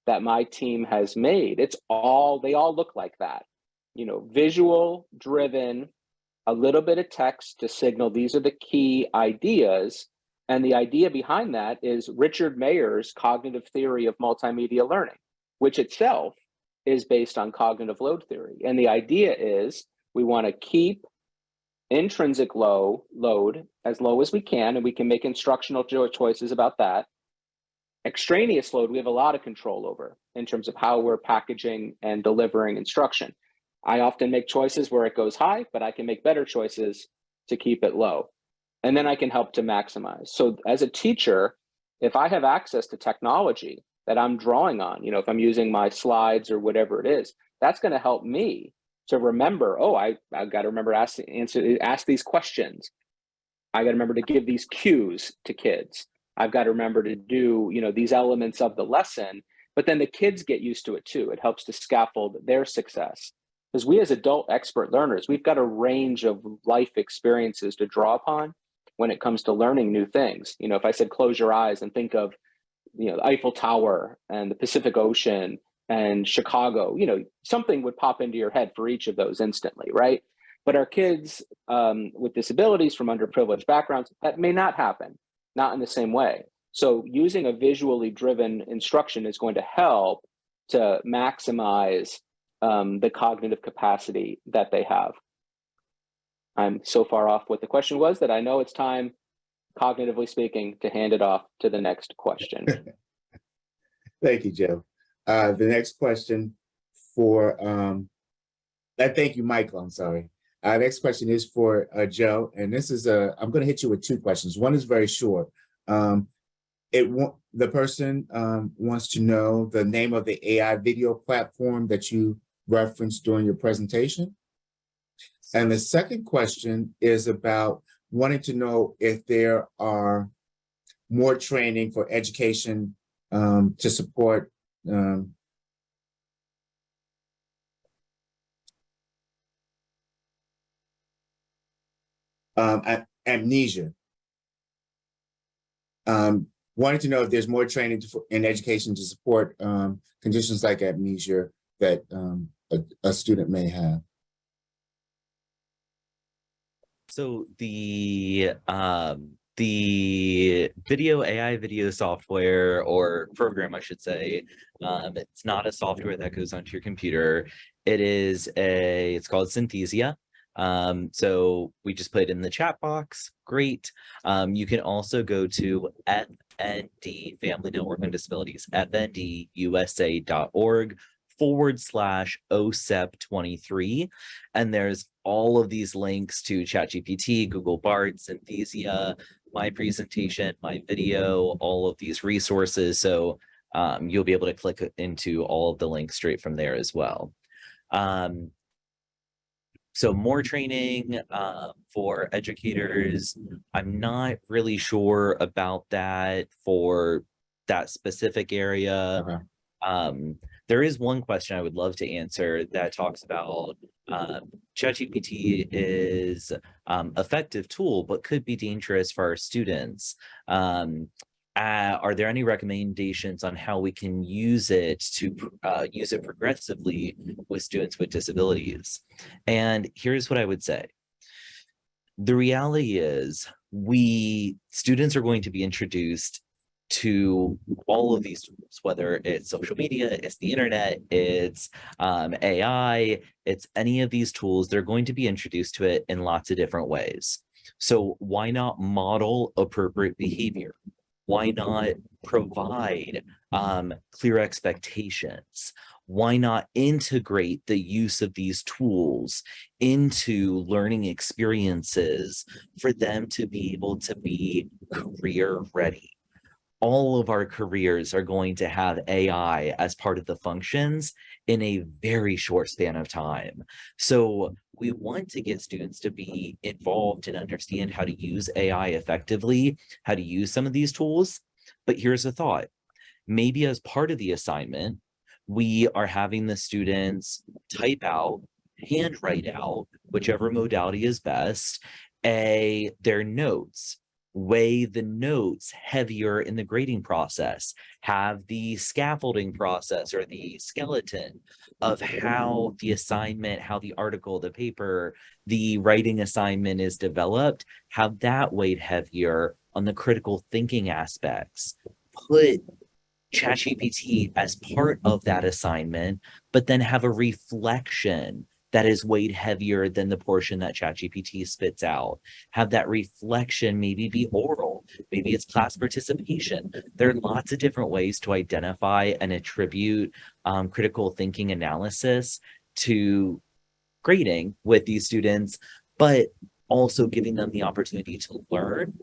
that my team has made, they all look like that. Visual driven, a little bit of text to signal these are the key ideas. And the idea behind that is Richard Mayer's cognitive theory of multimedia learning, which itself is based on cognitive load theory. And the idea is we want to keep intrinsic load as low as we can, and we can make instructional choices about that. Extraneous load, we have a lot of control over in terms of how we're packaging and delivering instruction. I often make choices where it goes high, but I can make better choices to keep it low. And then I can help to maximize. So as a teacher, if I have access to technology that I'm drawing on, if I'm using my slides or whatever it is, that's going to help me to remember, I've got to remember ask these questions. I got to remember to give these cues to kids. I've got to remember to do, these elements of the lesson, but then the kids get used to it too. It helps to scaffold their success. Because we as adult expert learners, we've got a range of life experiences to draw upon when it comes to learning new things. If I said, close your eyes and think of, the Eiffel Tower and the Pacific Ocean and Chicago, something would pop into your head for each of those instantly, right? But our kids with disabilities from underprivileged backgrounds, that may not happen, not in the same way. So using a visually driven instruction is going to help to maximize the cognitive capacity that they have. I'm so far off what the question was that I know it's time, cognitively speaking, to hand it off to the next question. Thank you, Joe. The next question for, thank you, Michael, I'm sorry. Next question is for Joe, and this is I'm going to hit you with two questions. One is very short. The person wants to know the name of the AI video platform that you referenced during your presentation. And the second question is about wanting to know if there are more training for education to support amnesia. Wanting to know if there's more training in education to support conditions like amnesia that a student may have. So the AI video software or program, I should say, it's not a software that goes onto your computer. It's called Synthesia. So we just put it in the chat box. Great. You can also go to FND, Family Network on Disabilities, fndusa.org/OSEP23. And there's all of these links to ChatGPT, Google Bard, Synthesia, my presentation, my video, all of these resources. So you'll be able to click into all of the links straight from there as well. So more training for educators. I'm not really sure about that for that specific area. Okay. There is one question I would love to answer that talks about ChatGPT is effective tool, but could be dangerous for our students. Are there any recommendations on how we can use it progressively with students with disabilities? And here's what I would say. The reality is students are going to be introduced to all of these tools, whether it's social media, it's the internet, it's AI, it's any of these tools. They're going to be introduced to it in lots of different ways. So why not model appropriate behavior? Why not provide clear expectations? Why not integrate the use of these tools into learning experiences for them to be able to be career ready? All of our careers are going to have AI as part of the functions in a very short span of time. So we want to get students to be involved and understand how to use AI effectively, how to use some of these tools. But here's a thought. Maybe as part of the assignment, we are having the students type out, handwrite out, whichever modality is best, their notes, weigh the notes heavier in the grading process, have the scaffolding process or the skeleton of how the assignment, how the article, the paper, the writing assignment is developed, have that weighed heavier on the critical thinking aspects. Put ChatGPT as part of that assignment, but then have a reflection that is weighed heavier than the portion that ChatGPT spits out. Have that reflection maybe be oral, maybe it's class participation. There are lots of different ways to identify and attribute critical thinking analysis to grading with these students, but also giving them the opportunity to learn,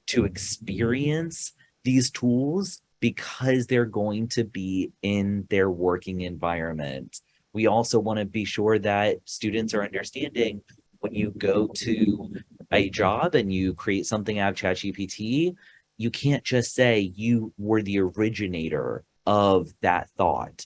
to experience these tools because they're going to be in their working environment. We also want to be sure that students are understanding when you go to a job and you create something out of ChatGPT, you can't just say you were the originator of that thought.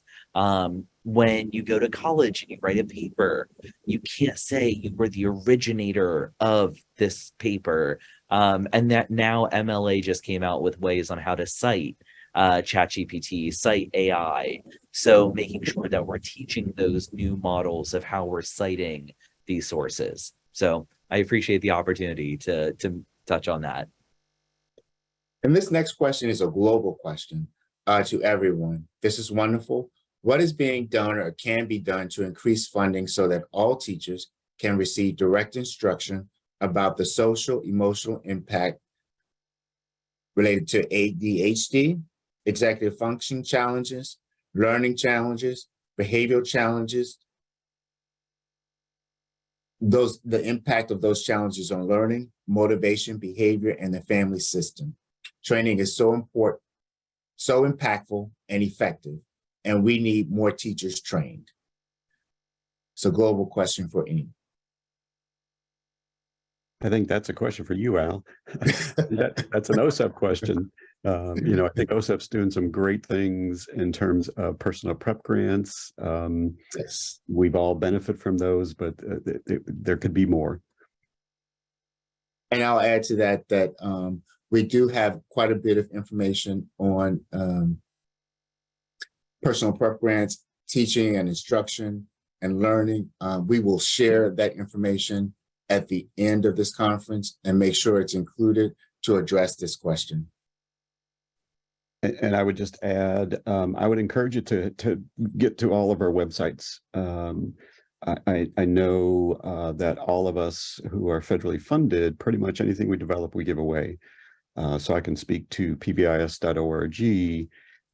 When you go to college and you write a paper, you can't say you were the originator of this paper. And that now MLA just came out with ways on how to cite ChatGPT, cite AI. So making sure that we're teaching those new models of how we're citing these sources. So I appreciate the opportunity to touch on that. And this next question is a global question to everyone. This is wonderful. What is being done or can be done to increase funding so that all teachers can receive direct instruction about the social, emotional impact related to ADHD, executive function challenges, learning challenges, behavioral challenges, the impact of those challenges on learning, motivation, behavior, and the family system. Training is so important, so impactful and effective, and we need more teachers trained. It's a global question for Amy. I think that's a question for you, Al. That's an OSEP question. I think OSEP's doing some great things in terms of personal prep grants. Yes. We've all benefit from those, but there could be more. And I'll add to that we do have quite a bit of information on personal prep grants, teaching and instruction and learning. We will share that information at the end of this conference and make sure it's included to address this question. And I would just add, I would encourage you to get to all of our websites. I know that all of us who are federally funded, pretty much anything we develop, we give away. So I can speak to pbis.org.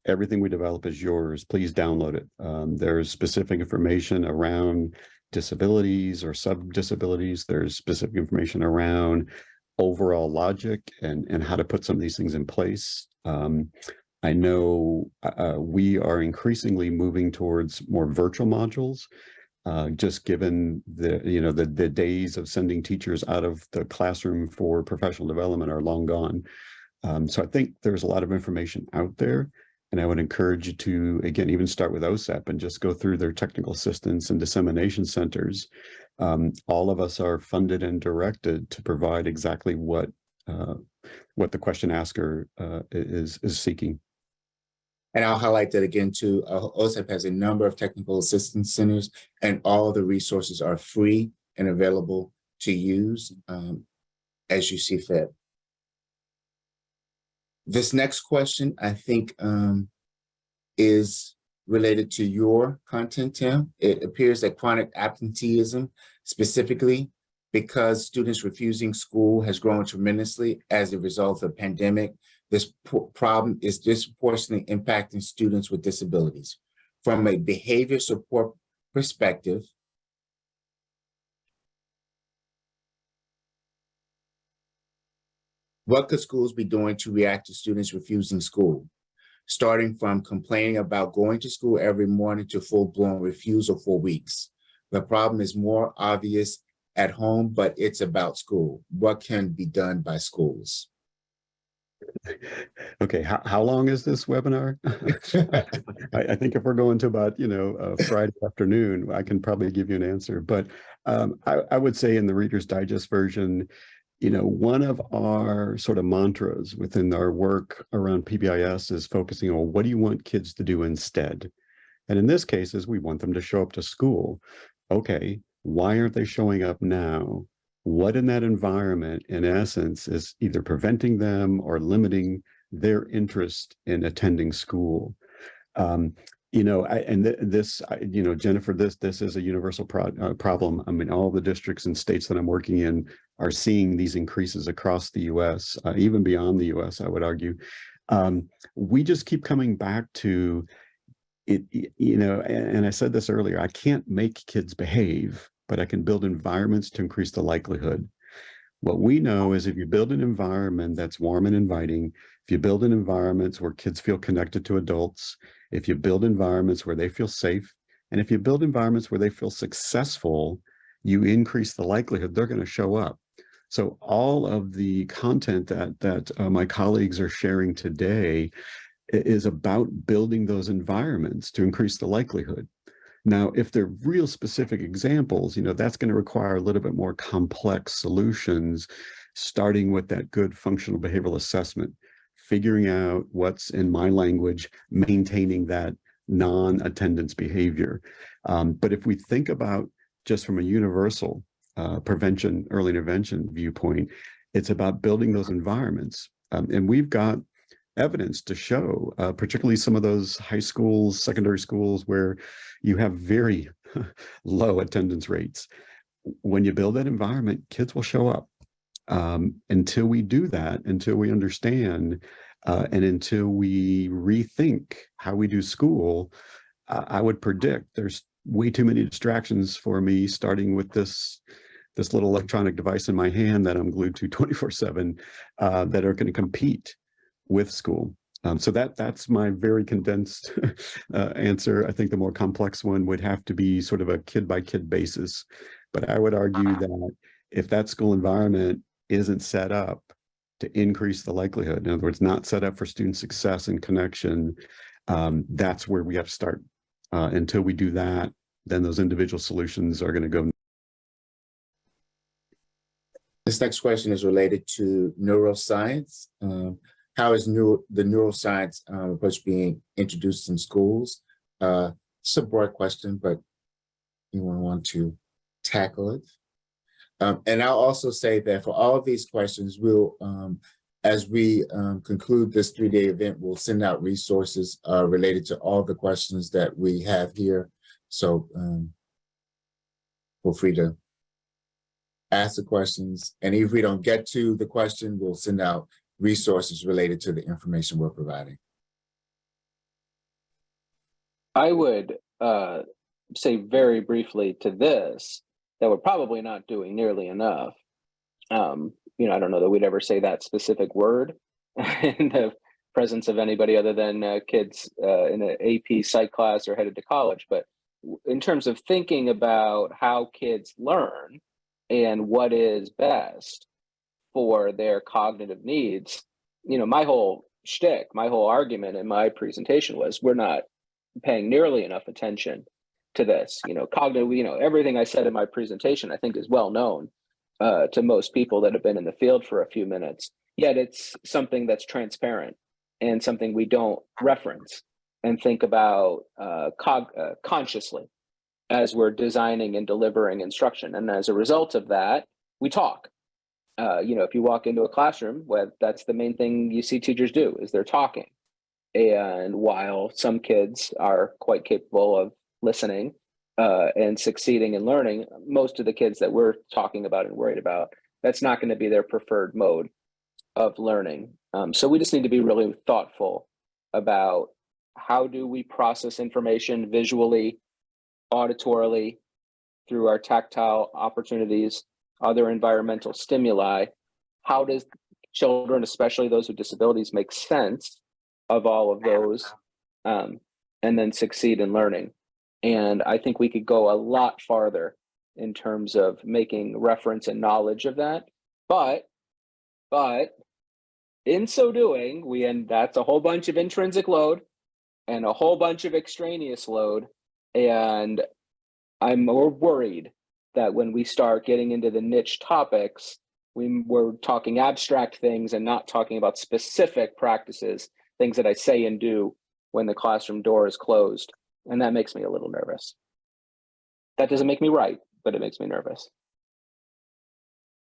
Everything we develop is yours. Please download it. There's specific information around disabilities or sub-disabilities. There's specific information around overall logic and how to put some of these things in place. I know we are increasingly moving towards more virtual modules, just given the days of sending teachers out of the classroom for professional development are long gone. So I think there's a lot of information out there. And I would encourage you to, again, even start with OSEP and just go through their technical assistance and dissemination centers. All of us are funded and directed to provide exactly what the question asker is seeking. And I'll highlight that again too. OSEP has a number of technical assistance centers, and all of the resources are free and available to use as you see fit. This next question, I think, is related to your content, Tim. It appears that chronic absenteeism specifically Because students refusing school has grown tremendously as a result of the pandemic, this problem is disproportionately impacting students with disabilities. From a behavior support perspective, what could schools be doing to react to students refusing school? Starting from complaining about going to school every morning to full-blown refusal for weeks. The problem is more obvious at home, but it's about school. What can be done by schools? Okay, how long is this webinar? I think if we're going to about, Friday afternoon, I can probably give you an answer. But I would say in the Reader's Digest version, one of our sort of mantras within our work around PBIS is focusing on what do you want kids to do instead? And in this case, is we want them to show up to school. Okay, why aren't they showing up now? What in that environment, in essence, is either preventing them or limiting their interest in attending school? Jennifer, this is a universal problem. I mean, all the districts and states that I'm working in are seeing these increases across the U.S., even beyond the U.S., I would argue. We just keep coming back to it, and I said this earlier, I can't make kids behave, but I can build environments to increase the likelihood. What we know is if you build an environment that's warm and inviting, if you build an environments where kids feel connected to adults, if you build environments where they feel safe, and if you build environments where they feel successful, you increase the likelihood they're going to show up. So all of the content that my colleagues are sharing today is about building those environments to increase the likelihood. Now, if they're real specific examples, that's going to require a little bit more complex solutions, starting with that good functional behavioral assessment, figuring out what's, in my language, maintaining that non-attendance behavior. But if we think about just from a universal prevention, early intervention viewpoint, it's about building those environments. And we've got evidence to show, particularly some of those high schools, secondary schools where you have very low attendance rates. When you build that environment, kids will show up. Until we do that, until we understand, and until we rethink how we do school, I would predict there's way too many distractions for me, starting with this little electronic device in my hand that I'm glued to 24/7, that are going to compete with school. So that's my very condensed answer. I think the more complex one would have to be sort of a kid by kid basis. But I would argue that if that school environment isn't set up to increase the likelihood, in other words, not set up for student success and connection, that's where we have to start. Until we do that, then those individual solutions are going to go. This next question is related to neuroscience. How is the neuroscience approach being introduced in schools? It's a broad question, but anyone want to tackle it? And I'll also say that for all of these questions, we'll, as we conclude this 3-day event, we'll send out resources related to all the questions that we have here. So feel free to ask the questions. And if we don't get to the question, we'll send out resources related to the information we're providing. I would say very briefly to this that we're probably not doing nearly enough. I don't know that we'd ever say that specific word in the presence of anybody other than kids in an AP psych class or headed to college. But in terms of thinking about how kids learn and what is best for their cognitive needs, my whole shtick, my whole argument in my presentation was we're not paying nearly enough attention to this. Cognitive, everything I said in my presentation, I think is well known to most people that have been in the field for a few minutes, yet it's something that's transparent and something we don't reference and think about consciously as we're designing and delivering instruction. And as a result of that, we talk. If you walk into a classroom, that's the main thing you see teachers do is they're talking. And while some kids are quite capable of listening and succeeding and learning, most of the kids that we're talking about and worried about, that's not going to be their preferred mode of learning. So we just need to be really thoughtful about how do we process information visually, auditorily, through our tactile opportunities, other environmental stimuli. How does children, especially those with disabilities, make sense of all of those, and then succeed in learning? And I think we could go a lot farther in terms of making reference and knowledge of that. But in so doing, and that's a whole bunch of intrinsic load and a whole bunch of extraneous load. And I'm more worried that when we start getting into the niche topics, we're talking abstract things and not talking about specific practices, things that I say and do when the classroom door is closed. And that makes me a little nervous. That doesn't make me right, but it makes me nervous.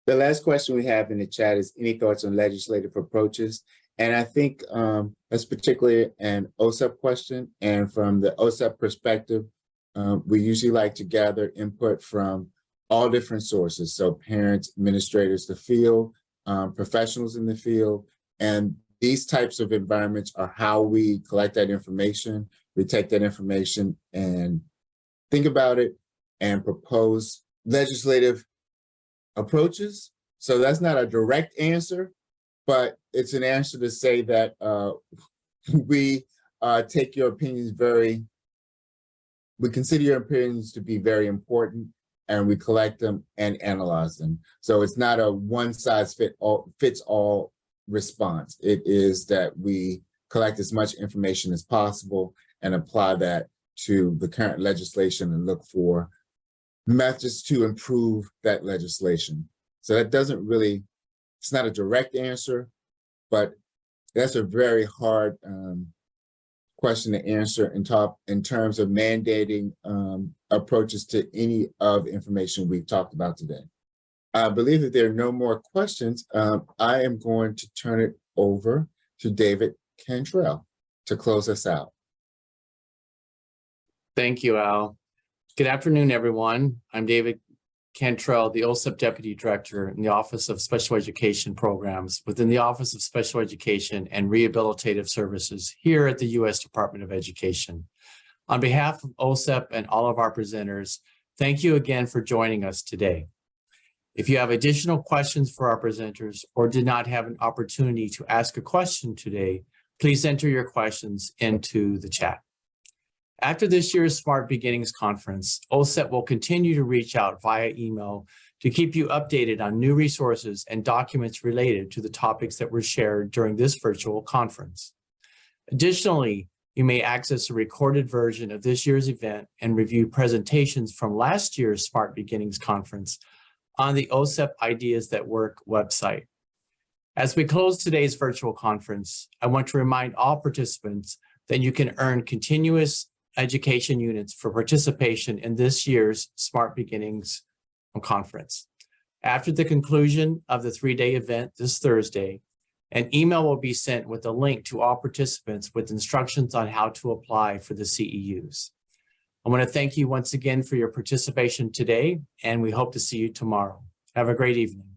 The last question we have in the chat is any thoughts on legislative approaches? And I think that's particularly an OSEP question. And from the OSEP perspective, we usually like to gather input from all different sources. So parents, administrators, the field, professionals in the field. And these types of environments are how we collect that information. We take that information and think about it and propose legislative approaches. So that's not a direct answer, but it's an answer to say that we take your opinions we consider your opinions to be very important, and we collect them and analyze them. So it's not a one size fits all response. It is that we collect as much information as possible and apply that to the current legislation and look for methods to improve that legislation. So that doesn't really, it's not a direct answer, but that's a very hard question to answer in terms of mandating approaches to any of the information we've talked about today. I believe that there are no more questions. I am going to turn it over to David Cantrell to close us out. Thank you, Al. Good afternoon, everyone. I'm David Cantrell, the OSEP Deputy Director in the Office of Special Education Programs within the Office of Special Education and Rehabilitative Services here at the U.S. Department of Education. On behalf of OSEP and all of our presenters, thank you again for joining us today. If you have additional questions for our presenters or did not have an opportunity to ask a question today, please enter your questions into the chat. After this year's Smart Beginnings Conference, OSEP will continue to reach out via email to keep you updated on new resources and documents related to the topics that were shared during this virtual conference. Additionally, you may access a recorded version of this year's event and review presentations from last year's Smart Beginnings Conference on the OSEP Ideas That Work website. As we close today's virtual conference, I want to remind all participants that you can earn continuous education units for participation in this year's Smart Beginnings Conference. After the conclusion of the 3-day event this Thursday, an email will be sent with a link to all participants with instructions on how to apply for the CEUs. I want to thank you once again for your participation today, and we hope to see you tomorrow. Have a great evening.